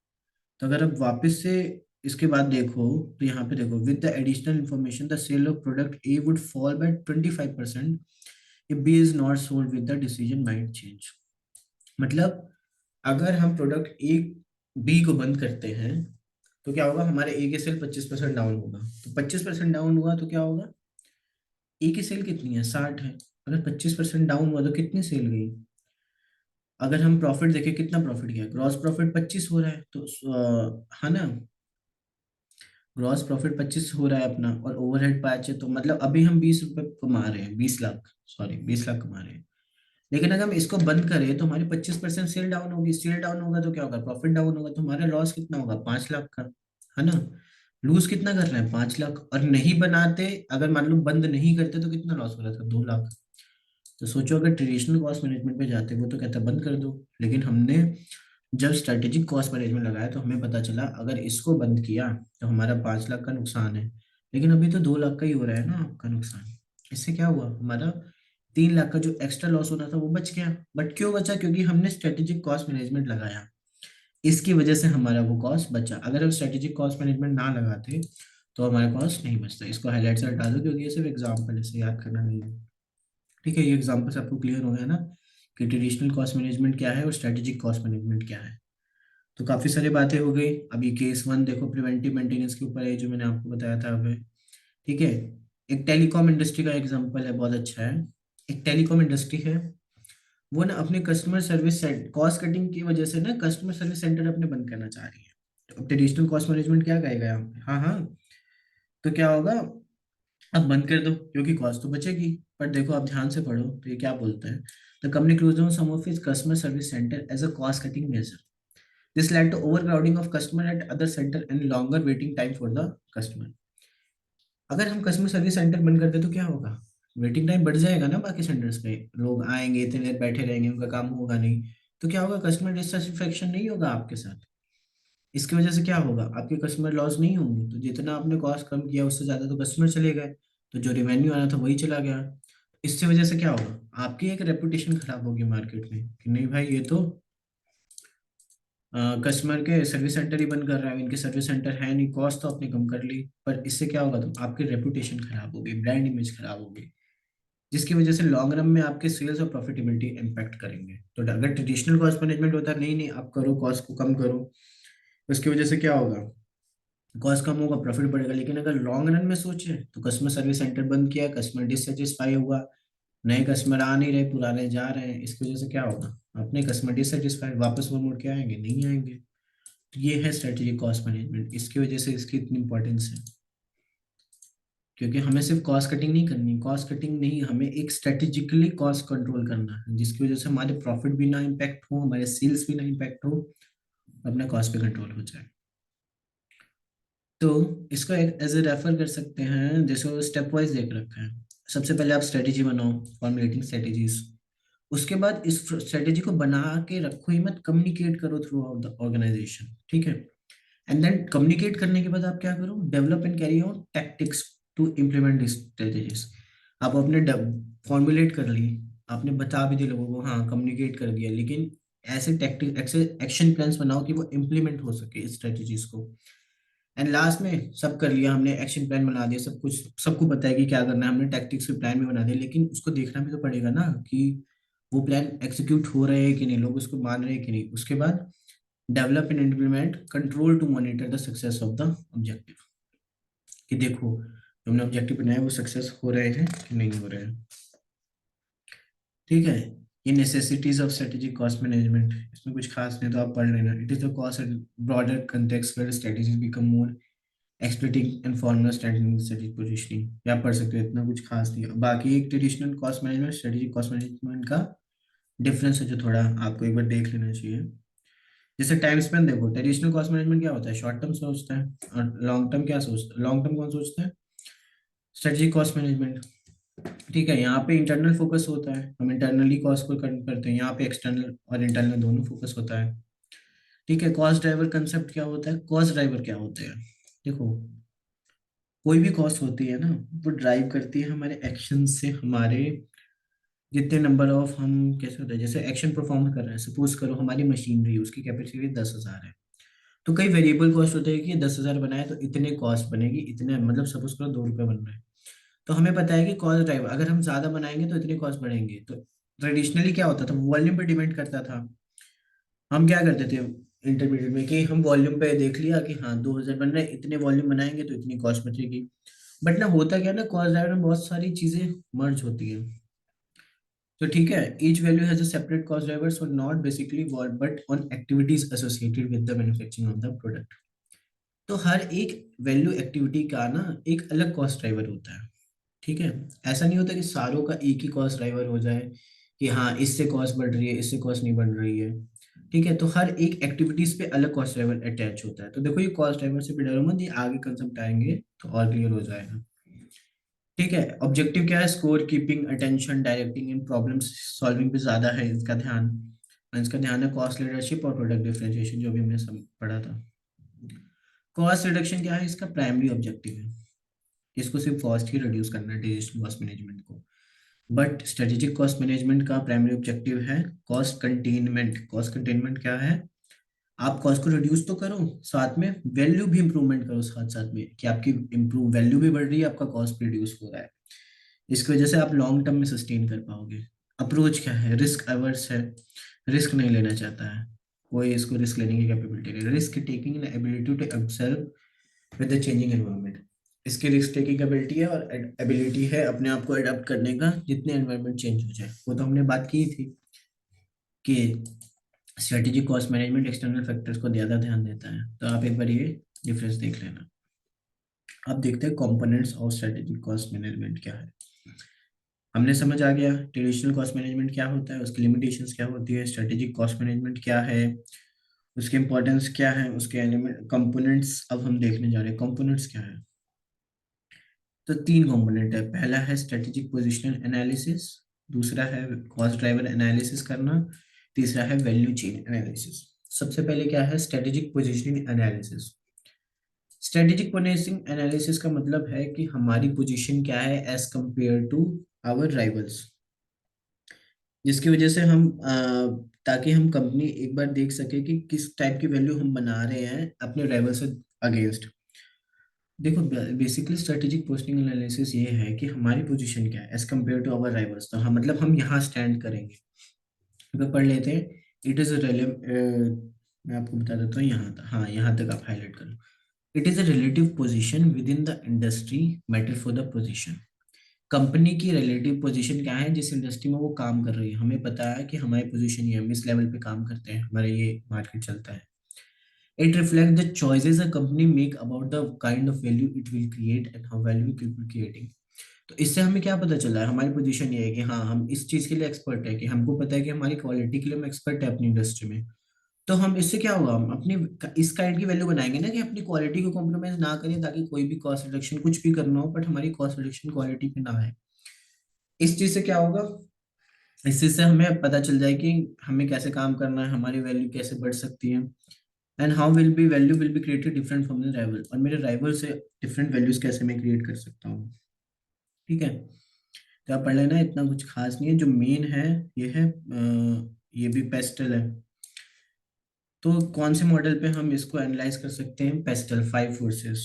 तो अगर आप वापस से इसके बाद देखो, तो यहाँ पे देखो with the additional information the sale of product A would fall by 25% if B is not sold with the decision might change. मतलब अगर हम प्रोडक्ट ए बी को बंद करते हैं तो क्या होगा, हमारे ए की सेल 25% डाउन होगा, तो 25% डाउन हुआ तो क्या होगा, ए की सेल कितनी है, 60 है, अगर 25% डाउन हुआ तो कितनी सेल गई। अगर हम प्रॉफिट देखें कितना प्रॉफिट गया, ग्रॉस प्रॉफिट 25 हो रहा है, तो है ना, ग्रॉस प्रॉफिट 25 हो रहा है अपना, और ओवरहेड 5 है, तो मतलब अभी हम 20 रुपए कमा रहे हैं, 20 लाख, सॉरी 20 लाख कमा रहे हैं। लेकिन अगर हम इसको बंद करें तो हमारी 25% सेल डाउन होगी, सेल डाउन होगा तो क्या होगा, प्रॉफिट डाउन होगा, तो हमारा लॉस कितना होगा, 5 लाख का, है ना। लूज कितना कर रहे हैं, 5 लाख, और नहीं बनाते, अगर मान लो बंद नहीं करते तो कितना लॉस हो रहा था, 2 लाख। तो सोचो अगर ट्रेडिशनल कॉस्ट मैनेजमेंट पे जाते वो तो कहता बंद कर दो, लेकिन हमने जब स्ट्रेटेजिक कॉस्ट मैनेजमेंट लगाया तो हमें पता चला अगर इसको बंद किया तो हमारा 5 लाख का नुकसान है, लेकिन अभी तो 2 लाख का ही हो रहा है ना आपका नुकसान। इससे क्या हुआ, हमारा 3 लाख का जो एक्स्ट्रा लॉस होना था वो बच गया। बट क्यों बचा, क्योंकि हमने स्ट्रेटेजिक कॉस्ट मैनेजमेंट लगाया, इसकी वजह से हमारा वो कॉस्ट बचा। अगर हम स्ट्रेटेजिक कॉस्ट मैनेजमेंट ना लगाते तो हमारा कॉस्ट नहीं बचता। इसको हाईलाइट से हटा दो क्योंकि ये सिर्फ एग्जाम्पल है, इसे याद करना नहीं है। ठीक है, ये एग्जाम्पल से आपको क्लियर हो गया ना कि ट्रेडिशनल कॉस्ट मैनेजमेंट क्या है और स्ट्रेटेजिक कॉस्ट मैनेजमेंट क्या है। तो काफी सारी बातें हो गई। अभी केस वन देखो प्रिवेंटिव मेंटेनेंस के ऊपर है जो मैंने आपको बताया था अभी। ठीक है, एक टेलीकॉम इंडस्ट्री का एग्जांपल है, बहुत अच्छा है। एक टेलीकॉम इंडस्ट्री है, वो ना अपने कस्टमर सर्विस कॉस्ट कटिंग की वजह से ना कस्टमर सर्विस सेंटर अपने बंद करना चाह रही है। तो अब ट्रेडिशनल कॉस्ट मैनेजमेंट क्या कहेगा यहाँ पे, हाँ हाँ, तो क्या होगा, अब बंद कर दो क्योंकि कॉस्ट तो बचेगी। पर देखो आप ध्यान से पढ़ो तो ये क्या बोलता है, the company close down some of its customer service centre as a cost cutting measure, this led to overcrowding of customer at other center and longer waiting time for the customer। अगर हम कस्टमर सर्विस सेंटर बंद कर दे तो क्या होगा, वेटिंग टाइम बढ़ जाएगा ना, बाकी सेंटर्स पे लोग आएंगे इतने देर बैठे रहेंगे, उनका काम होगा नहीं, तो क्या होगा, कस्टमर डिससेटिस्फेक्शन नहीं होगा आपके साथ। इसकी वजह से क्या होगा, आपके कस्टमर लॉस नहीं होंगे, तो जितना आपने कॉस्ट कम किया उससे ज्यादा तो कस्टमर चले गए, तो जो रेवेन्यू आना था वही चला गया। इससे वजह से क्या होगा, आपकी एक रेपुटेशन खराब होगी मार्केट में कि नहीं भाई ये तो कस्टमर के सर्विस सेंटर ही बंद कर रहा है, इनके सर्विस सेंटर है नहीं, कॉस्ट तो आपने कम कर ली, पर इससे क्या होगा, तो आपकी रेपुटेशन खराब होगी, ब्रांड इमेज खराब होगी, जिसकी वजह से लॉन्ग रन में आपके सेल्स और प्रॉफिटेबिलिटी इम्पैक्ट करेंगे। तो अगर ट्रेडिशनल कॉस्ट मैनेजमेंट होता है, नहीं नहीं आप करो, कॉस्ट को कम करो, उसकी वजह से क्या होगा, कॉस्ट कम होगा, प्रॉफिट बढ़ेगा। लेकिन अगर लॉन्ग रन में सोचे तो कस्टमर सर्विस सेंटर बंद किया, कस्टमर डिससेटिस्फाई हुआ, नए कस्टमर आ नहीं रहे, पुराने जा रहे हैं, इसकी वजह से क्या होगा, अपने कस्टमर डिससेटिस्फाई, वापस वो मुड़ के आएंगे नहीं आएंगे। तो ये है स्ट्रेटेजिक कॉस्ट मैनेजमेंट, इसकी वजह से इसकी इतनी इंपॉर्टेंस है, क्योंकि हमें सिर्फ कॉस्ट कटिंग नहीं करनी, कॉस्ट कटिंग नहीं, हमें एक स्ट्रेटेजिकली कॉस्ट कंट्रोल करना है, जिसकी वजह से हमारे प्रॉफिट भी ना इम्पैक्ट हो, हमारे सेल्स भी ना इम्पैक्ट हो, अपना कॉस्ट पे कंट्रोल हो जाए। तो इसको एक एज ए रेफर कर सकते हैं, जैसे स्टेप वाइज देख रखा है। सबसे पहले आप स्ट्रेटेजी बनाओ, फॉर्मुलेटिंग स्ट्रेटेजीज, उसके बाद इस स्ट्रेटेजी को बना के रखो ही मत, कम्युनिकेट करो थ्रू आउट द ऑर्गेनाइजेशन, ठीक है। एंड देन कम्युनिकेट करने के बाद आप क्या करो, develop and carry out tactics to implement this strategies. आप अपने फॉर्मुलेट कर लिए, आपने बता भी दिया लोगों को, हाँ कम्युनिकेट कर दिया, लेकिन ऐसे टैक्टिक एक्शन प्लान्स बनाओ कि वो इम्प्लीमेंट हो सके इस स्ट्रेटेजीज को। एंड लास्ट में सब कर लिया हमने, एक्शन प्लान बना दिया, सब कुछ सबको पता है कि क्या करना है, हमने टैक्टिक्स के प्लान भी बना दिए, लेकिन उसको देखना भी तो पड़ेगा ना कि वो प्लान एग्जीक्यूट हो रहे हैं कि नहीं, लोग उसको मान रहे हैं कि नहीं। उसके बाद develop and implement control to monitor the success of the objective, कि देखो जो हमने ऑब्जेक्टिव बनाया वो सक्सेस हो रहे हैं कि नहीं हो रहे हैं, ठीक है। ये necessities of strategic cost management, इसमें कुछ खास नहीं तो आप पढ़ लेना। It is the cost and broader context where strategies become more exploiting and formula strategic strategic positioning, या आप पढ़ सकते हो, इतना कुछ खास नहीं है। बाकी एक traditional cost management strategic cost management का डिफरेंस है जो थोड़ा आपको एक बार देख लेना चाहिए। जैसे टाइम स्पेन देखो, ट्रेडिशनल कॉस्ट मैनेजमेंट क्या होता है, शॉर्ट टर्म सोचता है, और लॉन्ग टर्म क्या सोचता है, लॉन्ग टर्म कौन सोचता है, स्ट्रेटेजिक कॉस्ट मैनेजमेंट, ठीक है। यहाँ पे इंटरनल फोकस होता है, हम इंटरनली कॉस्ट को करते हैं, यहाँ पे एक्सटर्नल और इंटरनल दोनों फोकस होता है, ठीक है। कॉस्ट ड्राइवर कंसेप्ट क्या होता है, कॉस्ट ड्राइवर क्या होते हैं, देखो कोई भी कॉस्ट होती है ना, वो ड्राइव करती है हमारे एक्शन से, हमारे जितने नंबर ऑफ हम कैसे होता है, जैसे एक्शन परफॉर्म कर रहे हैं, सपोज करो हमारी मशीनरी उसकी कैपेसिटी 10,000 है, तो कई वेरिएबल कॉस्ट होते हैं कि 10,000 बनाए तो इतने कॉस्ट बनेगी, इतने मतलब सपोज करो 2 रुपये बन रहे हैं, तो हमें पता है कि कॉस्ट ड्राइव अगर हम ज्यादा बनाएंगे तो इतने कॉस्ट बढ़ेंगे। तो ट्रेडिशनली क्या होता था, वॉल्यूम पे डिपेंड करता था। हम क्या करते थे इंटरमीडिएट में कि हम वॉल्यूम पे देख लिया कि हाँ 2,000 बन रहे हैं, इतने वॉल्यूम बनाएंगे तो इतनी कॉस्ट बचेगी। बट ना होता क्या ना, कॉस्ट ड्राइवर में बहुत सारी चीजें मर्ज होती है, तो ठीक है, each value has a separate cost driver, so not basically work but on activities associated with the manufacturing of the product. तो हर एक वैल्यू एक्टिविटी का ना एक अलग कॉस्ट ड्राइवर होता है, ठीक है। ऐसा नहीं होता कि सारों का एक ही कॉस्ट ड्राइवर हो जाए कि हाँ इससे कॉस्ट बढ़ रही है, इससे कॉस्ट नहीं बढ़ रही है, ठीक है। तो हर एक एक्टिविटीज पे अलग कॉस्ट ड्राइवर अटैच होता है। तो देखो ये कॉस्ट ड्राइवर से भी डरो मत, ये आगे कंसेप्ट आएंगे तो और क्लियर हो जाएगा, ठीक है। ऑब्जेक्टिव क्या है, स्कोर कीपिंग, अटेंशन, डायरेक्टिंग इन प्रॉब्लम सॉल्विंग पे ज्यादा है इसका ध्यान, और इसका ध्यान है कॉस्ट लीडरशिप और प्रोडक्ट डिफरेंशिएशन, जो भी हमने पढ़ा था। कॉस्ट रिडक्शन क्या है, इसका प्राइमरी ऑब्जेक्टिव है, इसको सिर्फ कॉस्ट ही रिड्यूस करना है डिसीजन कॉस्ट मैनेजमेंट को। बट स्ट्रेटेजिक कॉस्ट मैनेजमेंट का प्राइमरी ऑब्जेक्टिव है कॉस्ट कंटेनमेंट। कॉस्ट कंटेनमेंट क्या है, आप कॉस्ट को रिड्यूस तो करो, साथ में वैल्यू भी इंप्रूवमेंट करो साथ साथ में, कि आपकी इम्प्रूव वैल्यू भी बढ़ रही है, आपका कॉस्ट भी रिड्यूस हो रहा है। इसकी वजह से आप लॉन्ग टर्म में सस्टेन कर पाओगे। अप्रोच क्या है, रिस्क अवर्स है, रिस्क नहीं लेना चाहता है कोई, इसको रिस्क लेने की कैपेबिलिटी नहीं, risk taking and ability to observe with the changing environment. इसकी रिस्क टेकिंग एबिलिटी है और एबिलिटी है अपने आप को अडॉप्ट करने का, जितने एनवायरनमेंट चेंज हो जाए। वो तो हमने बात की थी कि strategic cost management external factors को ज़्यादा ध्यान देता है। तो आप एक बार ये डिफरेंस देख लेना। अब देखते हैं components of strategic cost management क्या है। हमने समझ आ गया ट्रेडिशनल कॉस्ट मैनेजमेंट क्या होता है, उसकी लिमिटेशंस क्या होती है, स्ट्रेटेजिक कॉस्ट मैनेजमेंट क्या है, उसके इंपॉर्टेंस क्या है, उसके एलिमेंट कंपोनेंट्स अब हम देखने जा रहे हैं कंपोनेंट्स क्या है। तो तीन कंपोनेंट है, पहला है स्ट्रेटेजिक पोजिशनल एनालिसिस, दूसरा है कॉस्ट ड्राइवर एनालिसिस करना, तीसरा है वैल्यू चेन एनालिसिस। सबसे पहले क्या है strategic positioning analysis. Strategic positioning analysis का मतलब है कि हमारी पोजीशन क्या है as compare to our rivals, जिसकी वजह से हम ताकि हम कंपनी एक बार देख सके कि किस टाइप की वैल्यू हम बना रहे हैं अपने राइवल से अगेंस्ट। देखो बेसिकली स्ट्रेटेजिक पोस्टिंग एनालिसिस ये है कि हमारी पोजीशन क्या है as compare to our rivals, तो हम मतलब हम यहाँ स्टैंड करेंगे। तो पढ़ लेते हैं। इट इज मैं आपको बता देता हूँ यहाँ तक, हाँ यहाँ तक आप हाईलाइट करो। It is a relative position with in the industry matter for the position. Company की रिलेटिव पोजीशन क्या है जिस इंडस्ट्री में वो काम कर रही है, हमें पता है कि हमारी पोजीशन ये हम इस लेवल पे काम करते हैं, हमारा ये मार्केट चलता है। It reflect the choices a company make about the kind of value it will create and how value it will be creating. तो इससे हमें क्या पता चला है, हमारी पोजीशन ये है कि हाँ हम इस चीज के लिए एक्सपर्ट है, कि हमको पता है कि हमारी क्वालिटी के लिए हम एक्सपर्ट है अपनी इंडस्ट्री में। तो हम इससे क्या होगा, हम अपनी इस काइंड की वैल्यू बनाएंगे ना कि अपनी क्वालिटी को कॉम्प्रोमाइज ना करें, ताकि कोई भी कॉस्ट रिडक्शन कुछ भी करना हो बट हमारी कॉस्ट रिडक्शन क्वालिटी पे ना आए। इस चीज से क्या होगा, इस चीज से हमें पता चल जाए कि हमें कैसे काम करना है, हमारी वैल्यू कैसे बढ़ सकती है, and how will be value will be created different from the rival, और मेरे राइवल से डिफरेंट वैल्यूज कैसे मैं क्रिएट कर सकता हूँ। ठीक है, तो आप पढ़ लेना, इतना कुछ खास नहीं है। जो मेन है ये है ये भी पेस्टल है। तो कौन से मॉडल पे हम इसको एनालाइज कर सकते हैं, पेस्टल 5 फोर्सेस,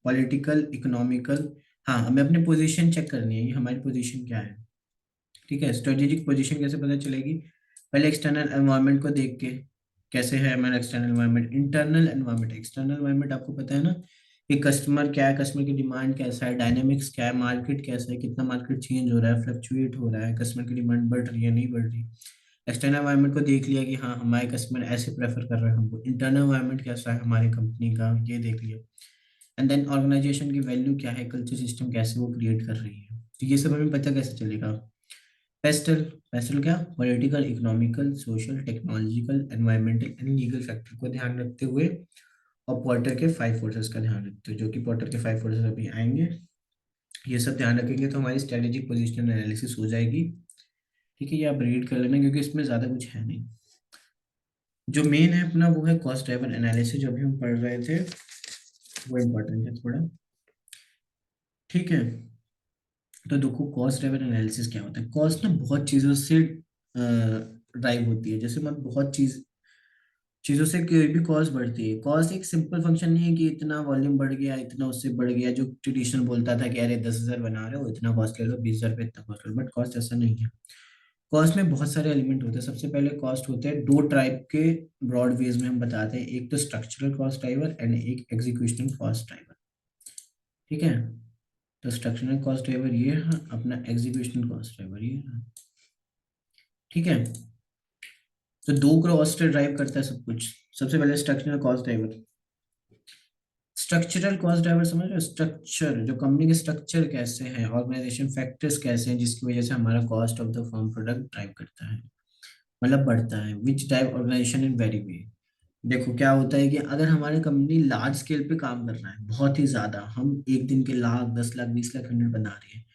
पॉलिटिकल, इकोनॉमिकल। हाँ हमें अपनी पोजीशन चेक करनी है, ये हमारी पोजीशन क्या है। ठीक है, स्ट्रेटेजिक पोजीशन कैसे पता चलेगी, पहले एक्सटर्नल एनवायरनमेंट को देख के, कैसे है हमारा external environment, internal environment, external environment आपको पता है ना कि कस्टमर क्या है, कस्टमर की डिमांड कैसा है, डायनेमिक्स क्या है, मार्केट कैसा है, कितना मार्केट चेंज हो रहा है, फ्लक्चुएट हो रहा है, कस्टमर की डिमांड बढ़ रही है नहीं बढ़ रही। एक्सटर्नल एनवायरनमेंट को देख लिया कि हाँ हमारे कस्टमर ऐसे प्रेफर कर रहे हैं हमको, इंटरनल एनवायरनमेंट कैसा है हमारी कंपनी का ये देख लिया। एंड देन ऑर्गेनाइजेशन की वैल्यू क्या है, कल्चर सिस्टम कैसे वो क्रिएट कर रही है, तो ये सब हमें पता कैसे चलेगा। पेस्टल, पेस्टल क्या, political, economical, social, technological, environmental and legal factor को ध्यान रखते हुए, और पॉर्टर के 5 फोर्सेस का ध्यान रखते हुए, जो कि पॉर्टर के 5 फोर्सेस अभी आएंगे। ये सब ध्यान रखेंगे तो हमारी स्ट्रेटेजिक पोजीशन एनालिसिस हो जाएगी। ठीक है, ये आप रीड कर लेना क्योंकि इसमें ज़्यादा कुछ है नहीं। जो मेन है अपना वो है कॉस्ट ड्राइवर एनालिसिस, जो अभी हम पढ़ रहे थे वो इम्पोर्टेंट है थोड़ा। ठीक है, तो देखो कॉस्ट ड्राइवर एनालिसिस क्या होता है। कॉस्ट ना बहुत चीज़ों से ड्राइव होती है, जैसे मतलब बहुत चीज़ों से कोई भी कॉस्ट बढ़ती है। कॉस्ट एक सिंपल फंक्शन नहीं है कि इतना वॉल्यूम बढ़ गया इतना उससे बढ़ गया, जो ट्रेडिशनल बोलता था कि अरे 10,000 बना रहे हो इतना कॉस्ट ले लो, 20,000 पे इतना कॉस्ट ले लो, बट कॉस्ट ऐसा नहीं है। कॉस्ट में बहुत सारे एलिमेंट होते हैं। सबसे पहले कॉस्ट होते हैं दो टाइप के, ब्रॉड वेज में हम बताते हैं, एक तो स्ट्रक्चरल कॉस्ट ड्राइवर एंड एक एग्जीक्यूशनल कॉस्ट ड्राइवर। ठीक है, तो स्ट्रक्चरल कॉस्ट ड्राइवर ये है, अपना एग्जीक्यूशनल कॉस्ट ड्राइवर ये है। ठीक है, तो दो कॉस्ट ड्राइव करता है सब कुछ। सबसे पहले structural cost driver, structural cost driver समझ रहे हो, स्ट्रक्चर जो कंपनी के स्ट्रक्चर कैसे हैं, ऑर्गेनाइजेशन फैक्टर्स कैसे हैं जिसकी वजह से हमारा cost of the firm product drive करता है, मतलब बढ़ता है, which drive organization in very way. देखो क्या होता है कि अगर हमारी कंपनी लार्ज स्केल पे काम कर रहा है, बहुत ही ज्यादा, हम एक दिन के लाख 10 लाख 20 लाख यूनिट बना रहे हैं,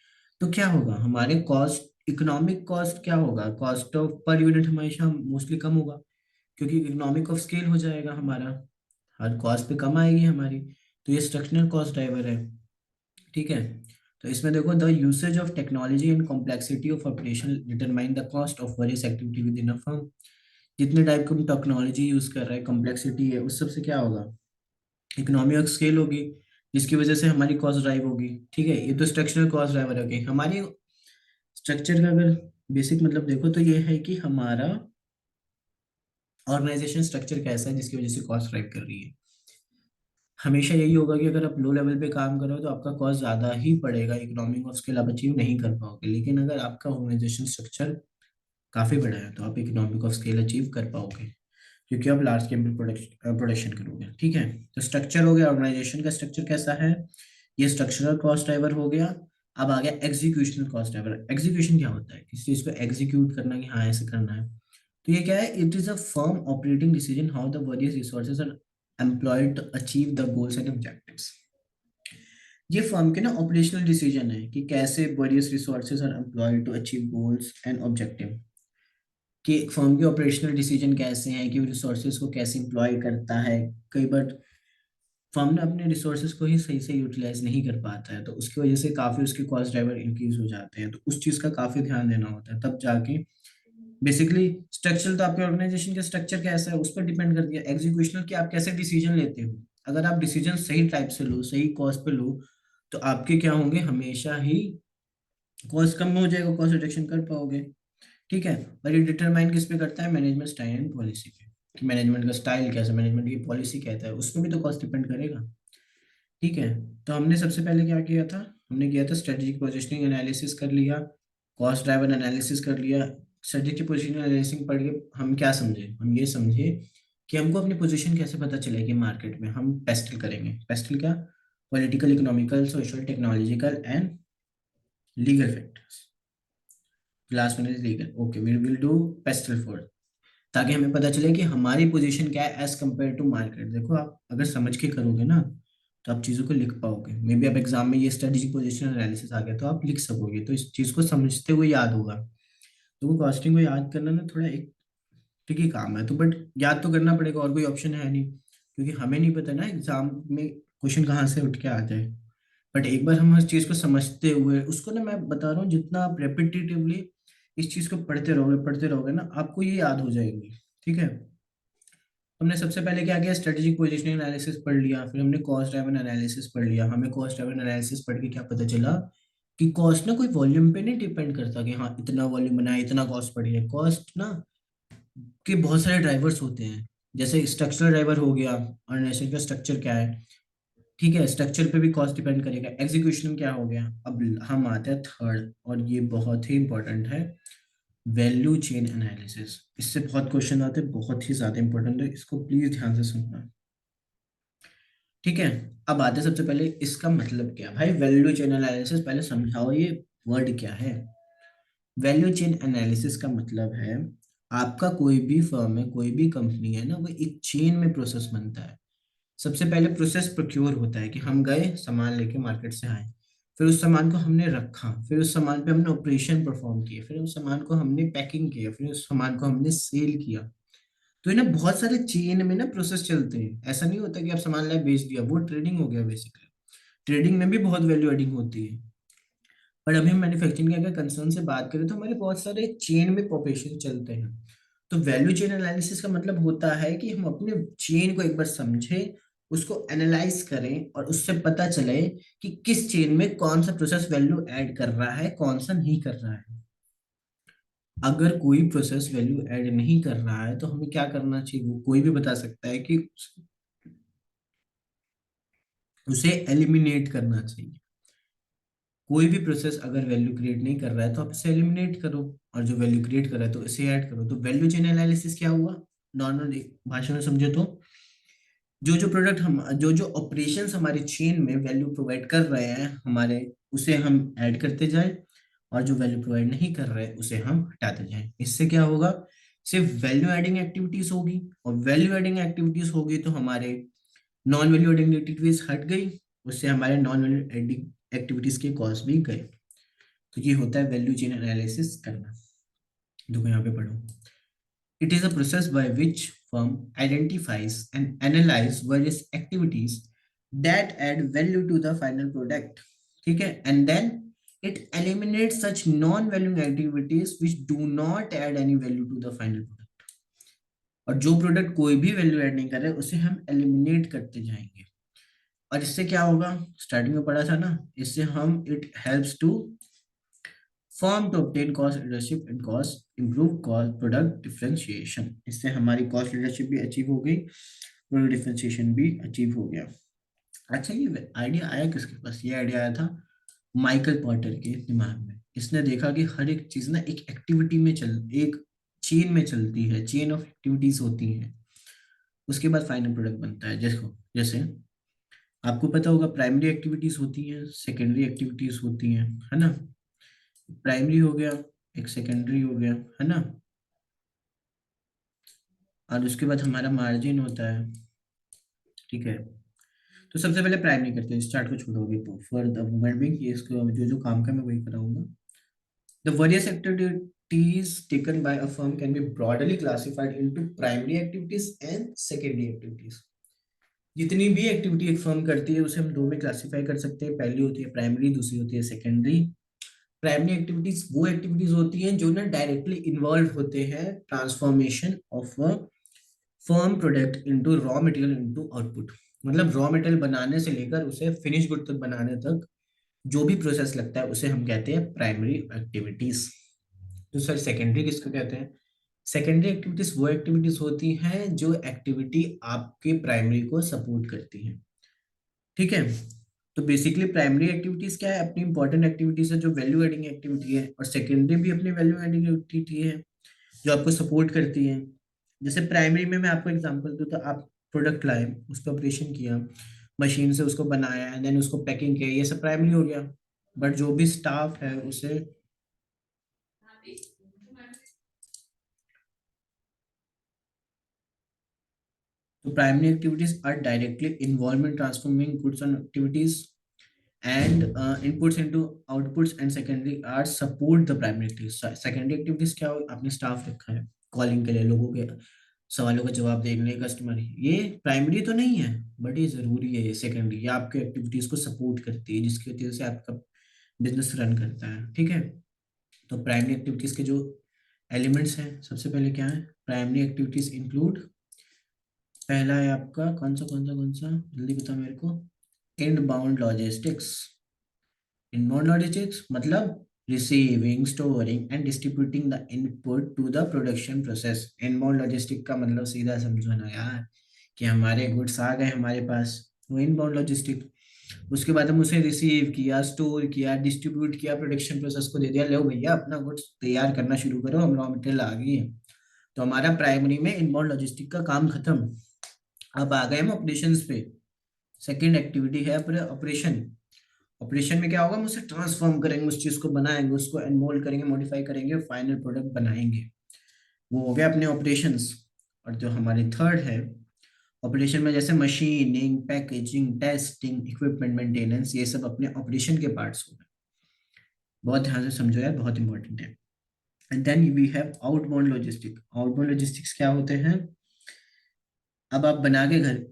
तो क्या होगा हमारे कॉस्ट, इकोनॉमिक कॉस्ट क्या होगा, कॉस्ट ऑफ पर यूनिट हमेशा मोस्टली कम होगा, क्योंकि इकोनॉमिक ऑफ स्केल हो जाएगा हमारा, हर कॉस्ट पे कम आएगी हमारी। तो ये स्ट्रक्चरल कॉस्ट ड्राइवर है। ठीक है, तो इसमें देखो the usage of technology and complexity of operation determine the cost of various activity with in a firm. जितने टाइप की हम टेक्नोलॉजी यूज कर रहे हैं, कॉम्प्लेक्सिटी है, उस सब से क्या होगा, इकोनॉमी ऑफ स्केल होगी, जिसकी वजह से हमारी कॉस्ट ड्राइव होगी। ठीक है, ये तो स्ट्रक्चरल कॉस्ट ड्राइवर होगी हमारी। स्ट्रक्चर का अगर बेसिक मतलब देखो तो ये है कि हमारा ऑर्गेनाइजेशन स्ट्रक्चर कैसा है जिसकी वजह से कॉस्ट ड्राइव कर रही है। हमेशा यही होगा कि अगर आप लो लेवल पे काम करो तो आपका कॉस्ट ज़्यादा ही पड़ेगा, इकोनॉमिक ऑफ स्केल आप अचीव नहीं कर पाओगे। लेकिन अगर आपका ऑर्गेनाइजेशन स्ट्रक्चर काफ़ी बड़ा है तो आप इकोनॉमिक ऑफ स्केल अचीव कर पाओगे। क्योंकि आप लार्ज स्केल प्रोडक्शन करोगे। ठीक है, तो स्ट्रक्चर हो गया, ऑर्गेनाइजेशन का स्ट्रक्चर कैसा है, ये स्ट्रक्चरल कॉस्ट ड्राइवर हो गया। अब आ गया एग्जीक्यूशनल कॉस्ट ड्राइवर। एग्जीक्यूशन क्या होता है, किसी चीज को एग्जीक्यूट करना कि हाँ ऐसे करना है। तो ये क्या है, it is a firm operating decision how the various resources are employed to achieve the goals and objectives. ये फर्म के ना ऑपरेशनल डिसीजन है कि कैसे various resources are employed to achieve goals and objective, कि एक फर्म के ऑपरेशनल डिसीजन कैसे हैं, कि वो रिसोर्सेज को कैसे इंप्लॉय करता है। कई बार फर्म ना अपने रिसोर्सेज को ही सही से यूटिलाइज नहीं कर पाता है, तो उसकी वजह से काफी उसके कॉस्ट ड्राइवर इंक्रीज हो जाते हैं। तो उस चीज का काफी ध्यान देना होता है, तब जाके बेसिकली स्ट्रक्चर, तो आपके ऑर्गेनाइजेशन का स्ट्रक्चर कैसा है उस पर डिपेंड कर दिया। एग्जीक्यूशनल कि आप कैसे डिसीजन लेते हो, अगर आप डिसीजन सही टाइप से लो, सही कॉस्ट पे लो, तो आपके क्या होंगे, हमेशा ही कॉस्ट कम हो जाएगा, कॉस्ट रिडक्शन कर पाओगे। ठीक है, और ये डिटरमाइन किस पे करता है, मैनेजमेंट स्टाइल एंड पॉलिसी पे, कि मैनेजमेंट का स्टाइल कैसा, मैनेजमेंट की पॉलिसी कहता है, उसमें भी तो कॉस्ट डिपेंड करेगा। ठीक है, तो हमने सबसे पहले क्या किया था, हमने किया था स्ट्रेटेजिक पोजीशनिंग एनालिसिस कर लिया, कॉस्ट ड्राइवर एनालिसिस कर लिया। स्ट्रेटेजिक पोजीशनिंग एनालिसिस पढ़ के हम क्या समझे, हम ये समझे कि हमको अपनी पोजीशन कैसे पता चलेगी मार्केट में। हम पेस्टल करेंगे, पेस्टल क्या, political, economical, social, technological and legal factors. Last one is legal, okay, we will do PESTEL for, ताकि हमें पता चले कि हमारी पोजीशन क्या है एज कम्पेयर टू मार्केट। देखो आप अगर समझ के करोगे ना, तो आप चीज़ों को लिख पाओगे। मे बी आप एग्जाम में ये स्ट्रेटेजिक पोजीशन एनालिसिस आ गया तो आप लिख सकोगे, तो इस चीज़ को समझते हुए याद होगा। तो वो कॉस्टिंग को याद करना ना थोड़ा एक ट्रिकी काम है, तो बट याद तो करना पड़ेगा, और कोई ऑप्शन है नहीं, क्योंकि हमें नहीं पता ना एग्जाम में क्वेश्चन कहाँ से उठ के आ जाए। बट एक बार हम उस चीज़ को समझते हुए उसको ना, मैं बता रहा हूँ, जितना आप रेपिटेटिवली इस चीज़ को पढ़ते रहोगे ना, आपको ये याद हो जाएगी। ठीक है, हमने सबसे पहले क्या किया, स्ट्रेटेजिक पोजीशनिंग एनालिसिस पढ़ लिया, फिर हमने कॉस्ट ड्राइवन एनालिसिस पढ़ लिया। हमें कॉस्ट ड्राइवन एनालिसिस पढ़ के क्या पता चला कि कॉस्ट ना कोई वॉल्यूम पे नहीं डिपेंड करता, कि हाँ इतना वॉल्यूम बनाया इतना कॉस्ट पड़ी है। कॉस्ट ना के बहुत सारे ड्राइवर्स होते हैं, जैसे स्ट्रक्चरल ड्राइवर हो गया, ऑर्गेनाइजेशन का स्ट्रक्चर क्या है। ठीक है, स्ट्रक्चर पे भी कॉस्ट डिपेंड करेगा। एग्जीक्यूशन क्या हो गया, अब हम आते हैं थर्ड, और ये बहुत ही इंपॉर्टेंट है, वैल्यू चेन एनालिसिस। इससे बहुत क्वेश्चन आते हैं, बहुत ही ज्यादा इंपॉर्टेंट है, इसको प्लीज ध्यान से सुनना। ठीक है, अब आते हैं सबसे पहले इसका मतलब क्या है। भाई वैल्यू चेन एनालिसिस पहले समझाओ, ये वर्ड क्या है। वैल्यू चेन एनालिसिस का मतलब है, आपका कोई भी फर्म है, कोई भी कंपनी है ना, वो एक चेन में प्रोसेस बनता है। सबसे पहले प्रोसेस प्रोक्योर होता है, कि हम गए सामान लेके मार्केट से आए, फिर उस सामान को हमने रखा, फिर उस सामान पे हमने ऑपरेशन परफॉर्म किए, फिर उस सामान को हमने पैकिंग किया, फिर उस सामान को हमने सेल किया। तो ये ना बहुत सारे चेन में ना प्रोसेस चलते हैं। ऐसा नहीं होता कि आप सामान लाए बेच दिया, वो ट्रेडिंग हो गया बेसिकली। ट्रेडिंग में भी बहुत वैल्यू एडिंग होती है। पर अभी हम मैन्युफैक्चरिंग के अगर कंसर्न से बात करें, तो हमारे बहुत सारे चेन में ऑपरेशन चलते हैं। तो वैल्यू चेन एनालिसिस का मतलब होता है कि हम अपने चेन को एक बार समझें, उसको एनालाइज करें, और उससे पता चले कि किस चेन में कौन सा प्रोसेस वैल्यू ऐड कर रहा है, कौन सा नहीं कर रहा है। अगर कोई प्रोसेस वैल्यू ऐड नहीं कर रहा है, तो हमें क्या करना चाहिए, वो कोई भी बता सकता है कि उसे एलिमिनेट करना चाहिए। कोई भी प्रोसेस अगर वैल्यू क्रिएट नहीं कर रहा है, तो आप इसे एलिमिनेट करो, और जो वैल्यू क्रिएट कर रहा है तो इसे ऐड करो। तो वैल्यू चेन एनालिसिस क्या हुआ, नॉर्मल भाषा में समझे तो, जो जो प्रोडक्ट हम, जो जो ऑपरेशंस हमारी चेन में वैल्यू प्रोवाइड कर रहे हैं हमारे, उसे हम ऐड करते जाएं, और जो वैल्यू प्रोवाइड नहीं कर रहे उसे हम हटाते जाएं। इससे क्या होगा, सिर्फ वैल्यू एडिंग एक्टिविटीज होगी, और वैल्यू एडिंग एक्टिविटीज होगी तो हमारे नॉन वैल्यू एडिंग एक्टिविटीज हट गई, उससे हमारे नॉन वैल्यू एडिंग एक्टिविटीज के कॉस्ट भी गए। तो ये होता है वैल्यू चेन एनालिसिस करना। देखो यहाँ पे पढ़ो, it is a process by which firm identifies and analyze various activities that add value to the final product. ठीक है, and then it eliminates such non-valuing activities which do not add any value to the final product. और जो प्रोडक्ट कोई भी वैल्यू ऐड नहीं कर रहे उसे हम एलिमिनेट करते जाएंगे। और इससे क्या होगा, स्टार्टिंग में पढ़ा था ना, इससे हम it helps to firm to obtain cost leadership and cost improve cost product differentiation. इससे हमारी कॉस्ट लीडरशिप भी अचीव हो गई, प्रोडक्ट डिफरेंशिएशन भी अचीव हो गया। अच्छा, ये आइडिया आया किसके पास, ये आइडिया आया था माइकल पॉटर के दिमाग में। इसने देखा कि हर एक चीज ना एक एक्टिविटी में चल, एक चेन में चलती है, चेन ऑफ एक्टिविटीज होती हैं। उसके बाद फाइनल प्रोडक्ट बनता है। जैसे जैसे आपको पता होगा प्राइमरी एक्टिविटीज होती हैं, सेकेंडरी एक्टिविटीज होती हैं, है ना। प्राइमरी हो गया, एक सेकेंडरी हो गया, है ना। और उसके बाद हमारा मार्जिन होता है, ठीक है। तो सबसे पहले प्राइमरी करते हैं, स्टार्ट को छोड़ोगे तो फॉर द मोमेंट बिंग ये इसको जो जो काम का मैं वही कराऊंगा। The various activities taken by a firm can be broadly classified into primary activities and secondary activities. जितनी भी एक्टिविटी एक फर्म करती है उसे हम दो में क्लासिफाई कर सकते हैं, पहली होती है प्राइमरी, दूसरी होती है सेकेंडरी। प्राइमरी एक्टिविटीज वो एक्टिविटीज होती हैं जो ना डायरेक्टली इन्वॉल्व होते हैं transformation of a firm product into raw material into output. मतलब रॉ मटेरियल बनाने से लेकर उसे फिनिश गुड तक बनाने तक जो भी प्रोसेस लगता है उसे हम कहते हैं प्राइमरी एक्टिविटीज। तो सर सेकेंडरी किसको कहते हैं? सेकेंडरी एक्टिविटीज वो एक्टिविटीज होती हैं जो एक्टिविटी आपके प्राइमरी को सपोर्ट करती हैं, ठीक है। तो बेसिकली प्राइमरी एक्टिविटीज क्या है? अपनी इंपॉर्टेंट एक्टिविटीज है जो वैल्यू एडिंग एक्टिविटी है, और सेकेंडरी भी अपनी वैल्यू एडिंग एक्टिविटी है जो आपको सपोर्ट करती है। जैसे प्राइमरी में मैं आपको एग्जांपल दूं तो आप प्रोडक्ट लाए, उस पर ऑपरेशन किया, मशीन से उसको बनाया एंड देन उसको पैकिंग किया, ये सब प्राइमरी हो गया। बट जो भी स्टाफ है उसे, तो primary activities are directly involve in transforming goods and activities and inputs into outputs, and secondary are support the primary activities। secondary activities क्या हो? आपने स्टाफ रखा है कॉलिंग के लिए, लोगों के सवालों का जवाब देने, कस्टमर, ये प्राइमरी तो नहीं है बट ये जरूरी है। ये सेकेंडरी, ये आपके एक्टिविटीज को सपोर्ट करती है जिसकी वजह से आपका बिजनेस रन करता है, ठीक है। तो प्राइमरी एक्टिविटीज के जो एलिमेंट्स हैं, सबसे पहले क्या है? प्राइमरी एक्टिविटीज इंक्लूड, पहला है आपका कौन सा जल्दी बताओ मेरे को। Inbound logistics. इनबाउंड लॉजिस्टिक्स मतलब receiving, storing and distributing the input to the production process. Inbound logistic का मतलब सीधा समझो ना यार, कि हमारे गुड्स आ गए हमारे पास, वो इनबाउंड लॉजिस्टिक। उसके बाद हम उसे रिसीव किया, स्टोर किया, डिस्ट्रीब्यूट किया, प्रोडक्शन प्रोसेस को दे दिया, लो भैया अपना गुड्स तैयार करना शुरू करो, हम रॉ मटेरियल आ गई है। तो हमारा प्राइमरी में इनबाउंड लॉजिस्टिक का काम खत्म। अब आ गए हम ऑपरेशंस पे। सेकेंड एक्टिविटी है ऑपरेशन। ऑपरेशन में क्या होगा? हम उसे ट्रांसफॉर्म करेंगे, उस चीज को बनाएंगे, उसको एनमोल्ड करेंगे, मॉडिफाई करेंगे, फाइनल प्रोडक्ट बनाएंगे। वो हो गया अपने ऑपरेशंस। और जो हमारी थर्ड है ऑपरेशन में, जैसे machining, packaging, testing, equipment maintenance, ये सब अपने ऑपरेशन के पार्ट्स हो गए। बहुत ध्यान से समझो यार, बहुत इंपॉर्टेंट है। And then we have outbound logistic. Outbound logistics क्या होते हैं? अब आप बना के घर,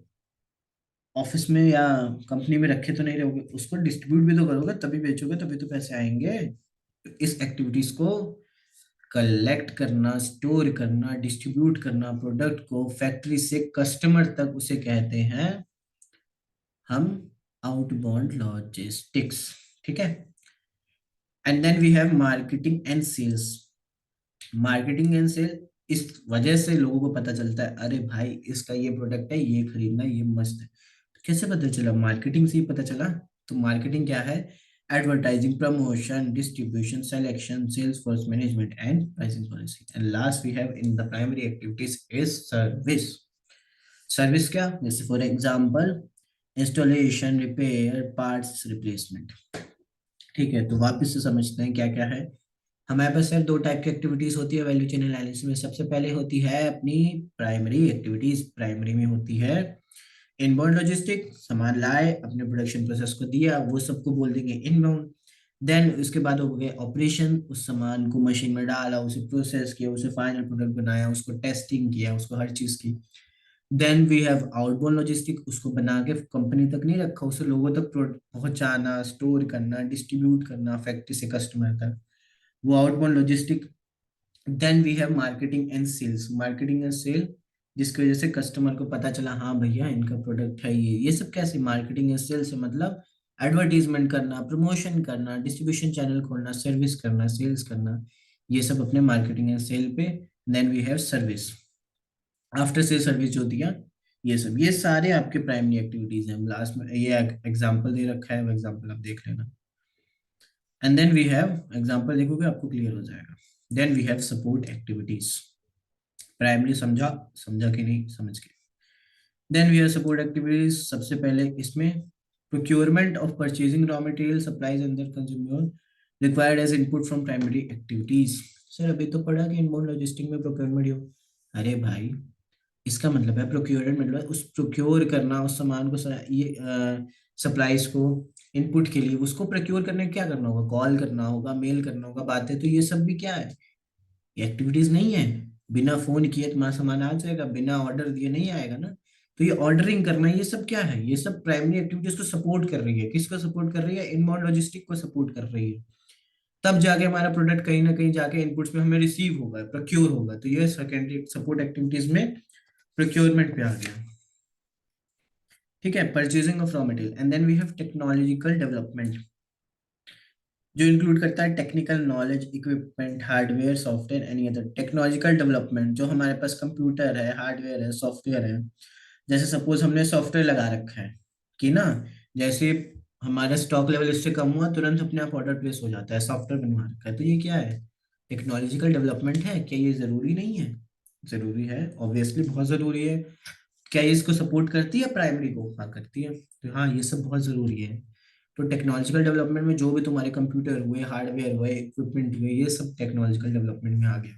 ऑफिस में या कंपनी में रखे तो नहीं रहोगे, उसको डिस्ट्रीब्यूट भी तो करोगे, तभी बेचोगे, तभी तो पैसे आएंगे। तो इस एक्टिविटीज को कलेक्ट करना, स्टोर करना, डिस्ट्रीब्यूट करना, प्रोडक्ट को फैक्ट्री से कस्टमर तक, उसे कहते हैं हम आउटबाउंड लॉजिस्टिक्स, ठीक है। And then we have marketing and sales. Marketing and sale, इस वजह से लोगों को पता चलता है, अरे भाई इसका ये प्रोडक्ट है, ये खरीदना, ये मस्त है। तो कैसे पता चला? मार्केटिंग से ही पता चला। तो मार्केटिंग क्या है? Advertising, promotion, distribution, selection, sales force management and pricing policy. And last we have in the primary activities is service. Service क्या? जैसे for example installation, repair, parts replacement, ठीक है। तो वापस से समझते हैं क्या क्या है हमारे पास। सर दो टाइप की एक्टिविटीज होती है वैल्यू चेन एनालिसिस में। सबसे पहले होती है अपनी प्राइमरी एक्टिविटीज। प्राइमरी में होती है इनबाउंड लॉजिस्टिक, सामान लाए, अपने प्रोडक्शन प्रोसेस को दिया, वो सबको बोल देंगे इनबाउंड। देन उसके बाद हो गए ऑपरेशन, उस सामान को मशीन में डाला, उसे प्रोसेस किया, उसे फाइनल प्रोडक्ट बनाया, उसको टेस्टिंग किया, उसको हर चीज की। Then we have outbound logistic, उसको बना के कंपनी तक नहीं रखा, उसे लोगों तक पहुंचाना, स्टोर करना, डिस्ट्रीब्यूट करना फैक्ट्री से कस्टमर तक, वो outbound logistic. Then we have marketing and sales. Marketing and sale, जिसकी वजह से कस्टमर को पता चला हाँ भैया इनका प्रोडक्ट है ये सब कैसे? मार्केटिंग एंड सेल से मतलब एडवर्टीजमेंट करना, प्रमोशन करना, डिस्ट्रीब्यूशन चैनल खोलना, सर्विस करना, सेल्स करना, ये सब अपने मार्केटिंग एंड सेल पे। Then we have service, after sale service जो दिया, ये सब, ये सारे आपके प्राइमरी एक्टिविटीज हैं। लास्ट में ये एग्जांपल दे रखा है, वो एग्जांपल आप देख लेना। And then we have, example देखोगे आपको क्लियर हो जाएगा। Then we have support activities. Primary समझा? समझा कि नहीं? समझ के then we are support activities, सबसे पहले इसमें procurement of purchasing raw material supplies under consumer required as input from primary activities. Sir अभी तो पढ़ा कि इनबाउंड लॉजिस्टिक में प्रोक्योरमेंट हो। अरे भाई, इसका मतलब है प्रोक्योरमेंट मतलब उस प्रोक्योर करना उस सामान को ये सप्लाईज को इनपुट के लिए उसको प्रोक्योर करने के क्या करना होगा, कॉल करना होगा, मेल करना होगा, बातें, तो ये सब भी क्या है, ये एक्टिविटीज नहीं है। बिना फोन किए तुम्हारा सामान आ जाएगा, बिना ऑर्डर दिए नहीं आएगा ना। तो ये ऑर्डरिंग करना ये सब क्या है, ये सब प्राइमरी एक्टिविटीज को सपोर्ट कर रही है। किसको सपोर्ट कर रही है, इनबाउंड लॉजिस्टिक को सपोर्ट कर रही है। तब जाके हमारा प्रोडक्ट कहीं ना कहीं जाके इनपुट्स में हमें रिसीव होगा, प्रोक्योर होगा। तो ये सेकेंडरी सपोर्ट एक्टिविटीज में प्रोक्योरमेंट पे आ गया। ठीक है, purchasing of raw material. And then we have technological development, जो इंक्लूड करता है technical knowledge, equipment, hardware, software, any other technological development. जो हमारे पास कंप्यूटर है, हार्डवेयर है, सॉफ्टवेयर है। जैसे सपोज हमने सॉफ्टवेयर लगा रखा है कि ना, जैसे हमारा स्टॉक लेवल इससे कम हुआ तुरंत अपने आप ऑर्डर प्लेस हो जाता है, सॉफ्टवेयर बनवा रखा है। तो ये क्या है, टेक्नोलॉजिकल डेवलपमेंट है। क्या ये जरूरी नहीं है, जरूरी है, ऑब्वियसली बहुत जरूरी है। क्या ये इसको सपोर्ट करती है प्राइमरी को, हाँ करती है। तो हाँ, ये सब बहुत जरूरी है। तो टेक्नोलॉजिकल डेवलपमेंट में जो भी तुम्हारे कंप्यूटर हुए, हार्डवेयर हुए, इक्विपमेंट हुए, ये सब टेक्नोलॉजिकल डेवलपमेंट में आ गया।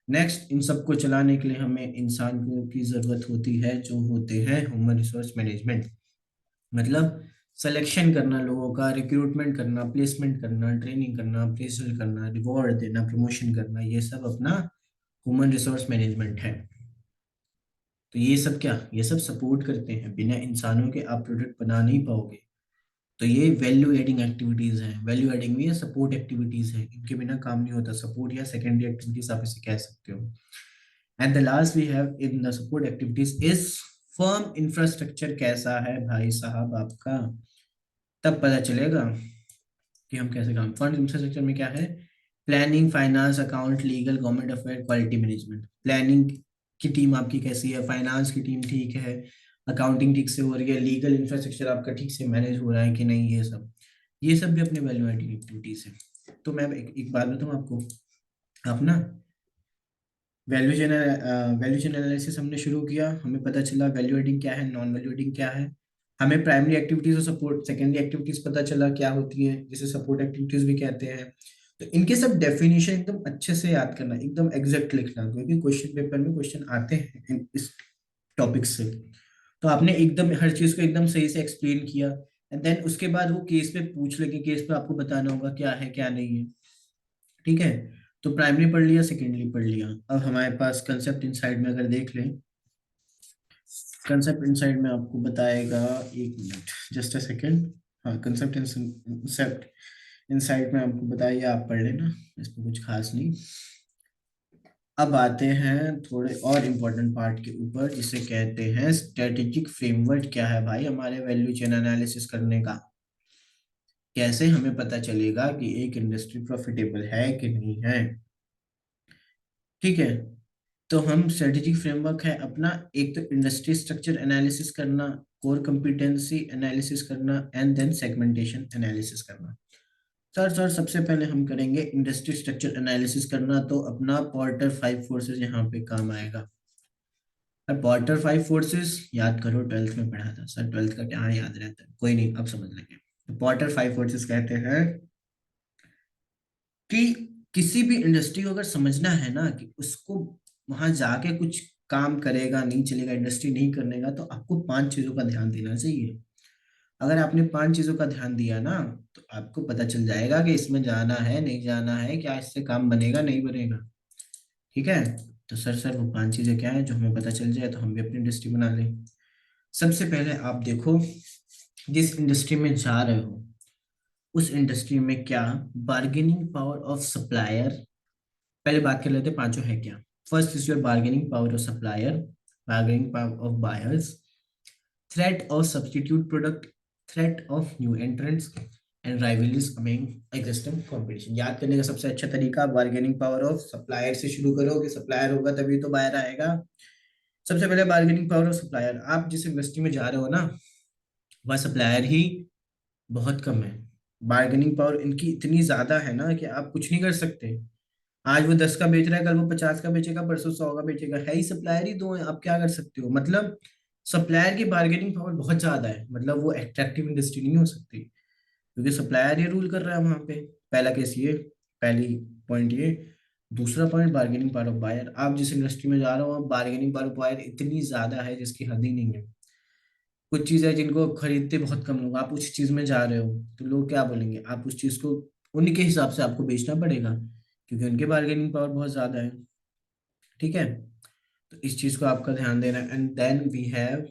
नेक्स्ट, इन सबको चलाने के लिए हमें इंसान की जरूरत होती है, जो होते हैं ह्यूमन रिसोर्स मैनेजमेंट। मतलब सिलेक्शन करना लोगों का, रिक्रूटमेंट करना, प्लेसमेंट करना, ट्रेनिंग करना, अप्रेजल करना, रिवॉर्ड देना, प्रमोशन करना, ये सब अपना ह्यूमन रिसोर्स मैनेजमेंट है। तो ये सब क्या, ये सब सपोर्ट करते हैं। बिना इंसानों के आप प्रोडक्ट बना नहीं पाओगे। तो ये वैल्यू एडिंग एक्टिविटीज हैं। वैल्यू एडिंग भी है, सपोर्ट एक्टिविटीज हैं, इनके बिना काम नहीं होता। सपोर्ट या सेकेंडरी एक्टिविटीज आप इसे कह सकते हो। At the last we have in the support activities is firm infrastructure. कैसा है भाई साहब आपका, तब पता चलेगा कि हम कैसे काम। फंड इंफ्रास्ट्रक्चर में क्या है, planning, finance, account, legal, government affair, quality management. Planning की टीम आपकी कैसी है, फाइनेंस की टीम ठीक है, अकाउंटिंग ठीक से हो रही है, लीगल इंफ्रास्ट्रक्चर आपका ठीक से मैनेज हो रहा है कि नहीं, ये सब भी अपने वैल्यू एडिंग एक्टिविटीज है। तो मैं एक बात बताऊं आपको, आप ना वैल्यू चेन एनालिसिस हमने शुरू किया, हमें पता चला वैल्यू एडिंग क्या है, नॉन वैल्यू एडिंग क्या है। हमें प्राइमरी एक्टिविटीज और सपोर्ट सेकेंडरी एक्टिविटीज पता चला क्या होती है, जिसे सपोर्ट एक्टिविटीज भी कहते हैं। तो इनके सब डेफिनेशन एकदम अच्छे से याद करना, एकदम एग्जैक्ट लिखना, क्योंकि क्वेश्चन पेपर में क्वेश्चन आते हैं इस टॉपिक से। तो आपने एकदम हर चीज को एकदम सही से एक्सप्लेन किया, एंड देन उसके बाद वो केस पे पूछ लेंगे, केस पे आपको बताना होगा क्या है क्या नहीं है। ठीक है, तो प्राइमरी पढ़ लिया, सेकेंडरी पढ़ लिया। अब हमारे पास कंसेप्ट इनसाइड में अगर देख लें, कंसेप्ट इनसाइड में आपको बताएगा, एक मिनट, जस्ट अ सेकेंड। हाँ, कंसेप्ट इनसाइड में आपको बताइए, आप पढ़ लेना, इसमें कुछ खास नहीं। अब आते हैं थोड़े और इम्पोर्टेंट पार्ट के ऊपर, जिसे कहते हैं स्ट्रेटेजिक फ्रेमवर्क। क्या है भाई हमारे वैल्यू चेन एनालिसिस करने का, कैसे हमें पता चलेगा कि एक इंडस्ट्री प्रॉफिटेबल है कि नहीं है। ठीक है, तो हम स्ट्रेटेजिक फ्रेमवर्क है अपना, एक तो इंडस्ट्री स्ट्रक्चर एनालिसिस करना, कोर कंपिटेंसी एनालिसिस करना, एंड देन सेगमेंटेशन एनालिसिस करना। सर सबसे पहले हम करेंगे इंडस्ट्री स्ट्रक्चर एनालिसिस करना, तो अपना पॉर्टर फाइव फोर्सेस यहाँ पे काम आएगा। और पॉर्टर फाइव फोर्सेस याद करो, ट्वेल्थ में पढ़ा था सर, ट्वेल्थ का क्या याद रहता है, कोई नहीं अब समझ लेंगे। तो पॉर्टर फाइव फोर्सेस कहते हैं कि किसी भी इंडस्ट्री को अगर समझना है ना कि उसको वहां जाके कुछ काम करेगा नहीं चलेगा, इंडस्ट्री नहीं करने का, तो आपको पांच चीजों का ध्यान देना चाहिए। अगर आपने पांच चीजों का ध्यान दिया ना, तो आपको पता चल जाएगा कि इसमें जाना है नहीं जाना है, क्या इससे काम बनेगा नहीं बनेगा। ठीक है, तो सर वो पांच चीजें क्या है, जो हमें पता चल जाए तो हम भी अपनी इंडस्ट्री बना लें। सबसे पहले आप देखो, जिस इंडस्ट्री में जा रहे हो उस इंडस्ट्री में क्या बार्गेनिंग पावर ऑफ सप्लायर। पहले बात कर लेते हैं पांचों है क्या। First is your bargaining power of supplier, bargaining power of buyers, threat of substitute product, threat of new entrants, and rivalries among existing competition. याद करने का सबसे अच्छा तरीका बार्गेनिंग पावर ऑफ सप्लायर से शुरू करो, कि सप्लायर होगा तभी तो बायर आएगा। सबसे पहले बार्गेनिंग पावर ऑफ सप्लायर, आप जिस इंडस्ट्री में जा रहे हो ना, वह सप्लायर ही बहुत कम है। बार्गेनिंग पावर इनकी इतनी ज्यादा है ना कि आप कुछ नहीं कर सकते। आज वो 10 का बेच रहा है, कल वो 50 का बेचेगा, परसों 100 का बेचेगा, है ही सप्लायर ही दो है, आप क्या कर सकते हो। मतलब सप्लायर की बार्गेनिंग पावर बहुत ज्यादा है, मतलब वो एट्रैक्टिव इंडस्ट्री नहीं हो सकती, क्योंकि सप्लायर ये रूल कर रहा है वहां पे। पहला केस ये, पहली पॉइंट ये। दूसरा point, bargaining power of buyer. आप जिस इंडस्ट्री में जा रहे हो, बार्गेनिंग पावर ऑफ बायर इतनी ज्यादा है जिसकी हद ही नहीं है। कुछ चीजें जिनको खरीदते बहुत कम लोग, आप उस चीज में जा रहे हो तो लोग क्या बोलेंगे, आप उस चीज को उन्हीं के हिसाब से आपको बेचना पड़ेगा, क्योंकि उनके बार्गेनिंग पावर बहुत ज्यादा है। ठीक है, तो इस चीज को आपका ध्यान देना। And then we have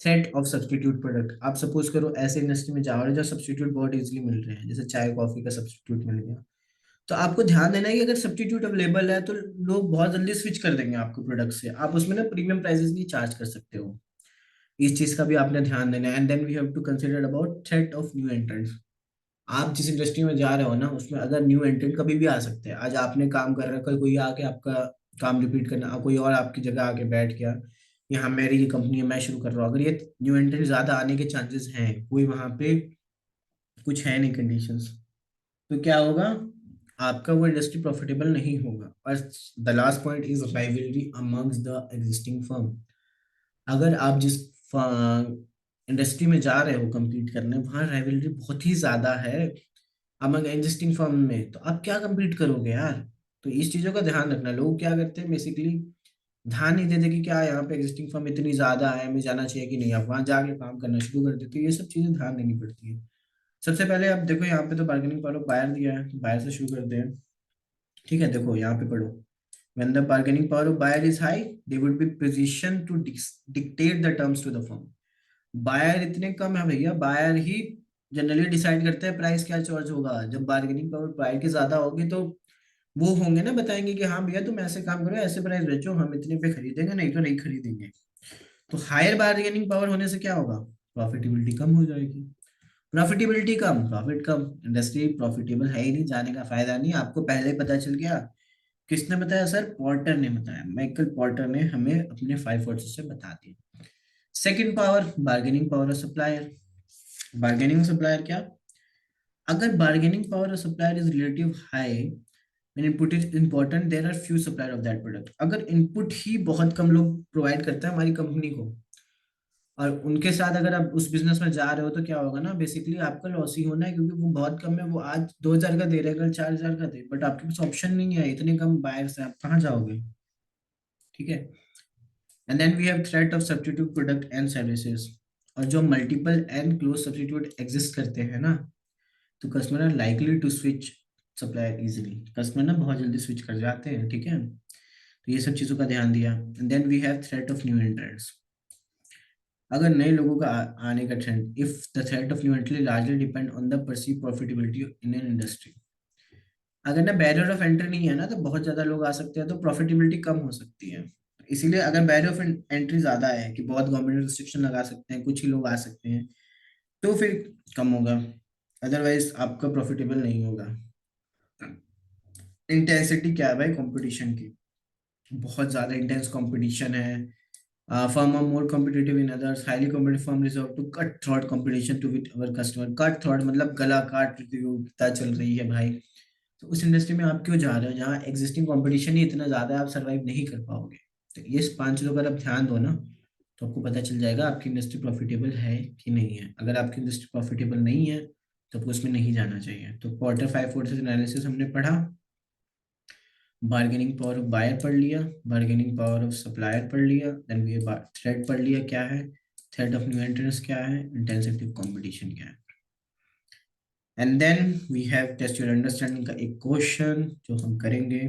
set of substitute product. आप सपोज करो ऐसे इंडस्ट्री में जा रहे हो जहाँ सब्स्टिट्यूट बहुत इजीली मिल रहे हैं, जैसे चाय कॉफी का सब्स्टिट्यूट मिल गया, तो आपको ध्यान देना है कि अगर सब्स्टिट्यूट अवेलेबल है तो लोग बहुत जल्दी स्विच कर देंगे आपको प्रोडक्ट से। आप उसमें ना प्रीमियम प्राइसेस भी चार्ज कर सकते हो। इस चीज का भी आपने ध्यान देना है। And then we have to consider about threat of new entrants. आप जिस इंडस्ट्री में जा रहे हो ना, उसमें अगर न्यू एंट्रेंट कभी भी आ सकते हैं। आज आपने काम कर रहा है, कल कोई आके आपका काम रिपीट करना, कोई और आपकी जगह आके बैठ गया, यहाँ मेरी ये कंपनी है, मैं शुरू कर रहा हूँ। अगर ये न्यू एंट्रेंट ज्यादा आने के चांसेस हैं, कोई वहां पे कुछ है नहीं कंडीशंस, तो क्या होगा, आपका वो इंडस्ट्री प्रॉफिटेबल नहीं होगा। और the last point is rivalry amongst the existing firm. अगर आप जिस इंडस्ट्री में जा रहे हो compete करने, वहाँ राइवलरी बहुत ही ज्यादा है अमंग एग्जिस्टिंग फर्म में, तो आप क्या compete करोगे यार। तो इस चीजों का ध्यान रखना। लोग क्या करते हैं बेसिकली, ध्यान नहीं देते कि क्या यहाँ पे एग्जिस्टिंग फर्म इतनी ज्यादा है, हमें जाना चाहिए कि नहीं। आप वहां जाके काम करना शुरू कर देते हो, ये सब चीजें ध्यान देनी पड़ती है। सबसे पहले आप देखो, यहाँ पे तो बार्गेनिंग पावर बायर दिया है, तो बायर से शुरू करते हैं। ठीक है, देखो यहाँ पे पढ़ो। When the bargaining power of buyer is high, they would be positioned to dictate the terms to the firm. Buyer इतने कम है भैया, बायर ही जनरली डिसाइड करते हैं प्राइस क्या चार्ज होगा। जब बार्गेनिंग पावर बायर की ज्यादा होगी तो वो होंगे ना, बताएंगे कि हाँ भैया तुम ऐसे काम करो, ऐसे प्राइस बेचो, हम इतने पे खरीदेंगे, नहीं तो नहीं खरीदेंगे। तो हायर बार्गेनिंग पावर होने से क्या होगा, प्रॉफिटेबिलिटी कम हो जाएगी। प्रॉफिटेबिलिटी कम, प्रॉफिट कम, इंडस्ट्री प्रॉफिटेबल है ही नहीं, जाने का फायदा नहीं। आपको पहले ही पता चल गया। किसने बताया सर, पॉर्टर ने बताया, माइकल पॉर्टर ने हमें अपने 5 फोर्सेस से बता दिया। Second power, bargaining power of supplier. Bargaining supplier क्या, अगर bargaining power of supplier is relative high, when input is important, there are few supplier of that product। अगर इनपुट ही बहुत कम लोग प्रोवाइड करते हैं हमारी कंपनी को, और उनके साथ अगर आप उस बिजनेस में जा रहे हो, तो क्या होगा ना, बेसिकली आपका लॉस ही होना है, क्योंकि वो बहुत कम है। वो आज 2,000 का दे रहे हैं, कल 4,000 का दे, बट आपके पास ऑप्शन नहीं है, इतने कम बायर से आप कहाँ जाओगे। ठीक है। And then we have threat of substitute product and services. और जो multiple and close substitute exist करते हैं ना, तो customer are likely to switch supplier easily. Customer ना बहुत जल्दी स्विच कर जाते हैं। ठीक है, तो ये सब चीजों का ध्यान दिया। And then we have threat of new entrants. अगर नए लोगों का आने का trend, if the threat of new entry largely depend on the perceive profitability in an industry. अगर ना बैरियर ऑफ एंट्री नहीं है ना, तो बहुत ज्यादा लोग आ सकते हैं, तो प्रॉफिटेबिलिटी कम हो सकती है। इसीलिए अगर बैरियर ऑफ एंट्री ज्यादा है कि बहुत गवर्नमेंट रिस्ट्रिक्शन लगा सकते हैं, कुछ ही लोग आ सकते हैं, तो फिर कम होगा, अदरवाइज आपका प्रॉफिटेबल नहीं होगा। इंटेंसिटी क्या है भाई कंपटीशन की, बहुत ज्यादा इंटेंस कंपटीशन है। Firm are more competitive in others, highly competitive firm resort to cut throat competition to with our customer. Cut throat मतलब गला काट प्रतियोगिता चल रही है भाई। तो उस इंडस्ट्री में आप क्यों जा रहे हो जहाँ एग्जिस्टिंग कंपटीशन ही इतना ज्यादा है, आप सर्वाइव नहीं कर पाओगे। तो ये 5 चीजों पर आप ध्यान दो ना, तो आपको पता चल जाएगा आपकी इंडस्ट्री प्रॉफिटेबल है कि नहीं है। अगर आपकी इंडस्ट्री प्रॉफिटेबल नहीं है, तो आपको उसमें नहीं जाना चाहिए। तो क्वार्टर 5 फोर्सेस एनालिसिस हमने पढ़ा, बार्गेनिंग पावर ऑफ बायर पढ़ लिया, बार्गेनिंग पावर ऑफ सप्लायर पढ़ लिया, देन वी थ्रेड पढ़ लिया क्या है, थ्रेड ऑफ न्यू एंट्रेंस क्या है, इंटेंसिटी ऑफ कंपटीशन क्या है। And then we have test your understanding का एक क्वेश्चन जो हम करेंगे।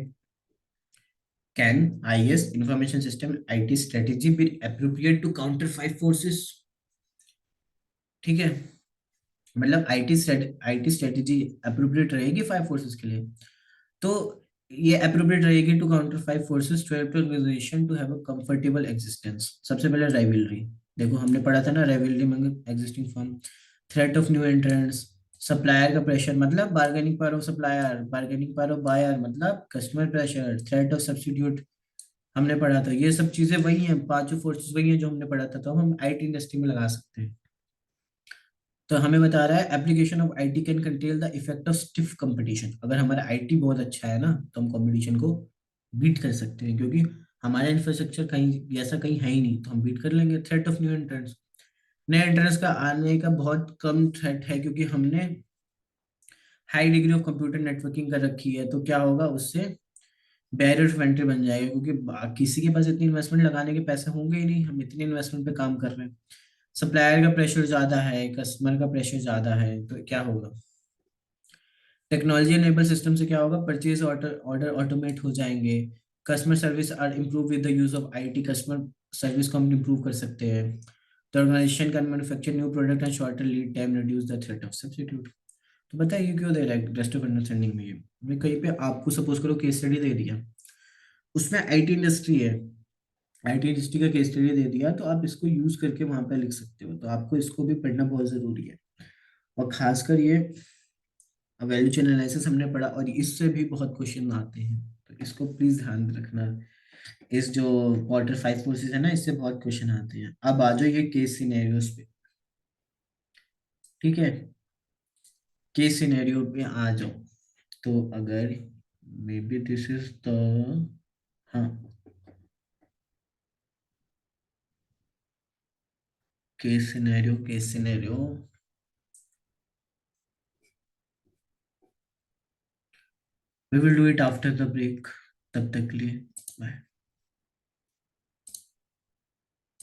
Can IS information system IT strategy be appropriate to counter 5 forces. ठीक है, मतलब आईटी स्ट्रेटेजी अप्रोप्रिएट रहेगी 5 फोर्सेस के लिए। तो ये अप्रोप्रिएट रहेगी to counter 5 forces to help organisation to have a comfortable existence. सबसे पहले राइवलरी, देखो हमने पढ़ा था ना, राइवलरी में existing firm, threat of new entrants, supplier का प्रेशर मतलब bargaining power of supplier, bargaining power of buyer मतलब customer pressure, threat of substitute हमने पढ़ा था। ये सब चीजें वही हैं, 5 फोर्सेस वही हैं जो हमने पढ़ा था, तो हम आईटी इंडस्ट्री में लगा सकते हैं। तो हमें बता रहा है application of IT can control the effect of stiff competition. अगर हमारा आईटी बहुत अच्छा है ना, तो हम कंपटीशन को बीट कर सकते हैं, क्योंकि हमारा इंफ्रास्ट्रक्चर कहीं ऐसा कहीं है ही नहीं, तो हम बीट कर लेंगे। थ्रेट ऑफ न्यू एंट्रेंट्स, नए एंट्रेंट्स का आने का बहुत कम थ्रेट है, क्योंकि हमने high degree of computer networking कर रखी है। तो क्या होगा उससे, बैरियर ऑफ एंट्री बन जाएगा, क्योंकि किसी के पास इतनी इन्वेस्टमेंट लगाने के पैसे होंगे ही नहीं, हम इतनी इन्वेस्टमेंट पे काम कर रहे हैं। सप्लायर का प्रेशर ज्यादा है, कस्टमर का प्रेशर ज्यादा है, तो क्या होगा, टेक्नोलॉजी एनेबल सिस्टम से क्या होगा, परचेज ऑर्डर ऑर्डर ऑटोमेट हो जाएंगे। Customer service are improve with the use of IT, customer service को हम इम्प्रूव कर सकते हैं। The organisation can manufacture new product and shorter lead time, reduce the threat of substitute. तो बताइए क्यों दे रहा है रेस्ट ऑफ अंडरस्टैंडिंग में, ये मैं कहीं पे आपको सपोज करो केस स्टडी दे दिया, उसमें आईटी इंडस्ट्री है, आईटी इंडस्ट्री का केस स्टडी दे दिया, तो आप इसको यूज करके वहां पे लिख सकते हो। तो आपको इसको भी पढ़ना बहुत जरूरी है, और खासकर ये वैल्यू चेन एनालिसिस हमने पढ़ा, और इससे भी बहुत क्वेश्चन आते हैं, तो इसको प्लीज ध्यान रखना। इस जो क्वार्टर फाइव कोर्सेज है ना, इससे बहुत क्वेश्चन आते हैं। अब आ जाओ ये केस सिनेरियोस पे, ठीक है, केस सिनेरियो पे आ जाओ। तो अगर maybe this is the, हाँ, case scenario we will do it after the break, तब तक के लिए बाय।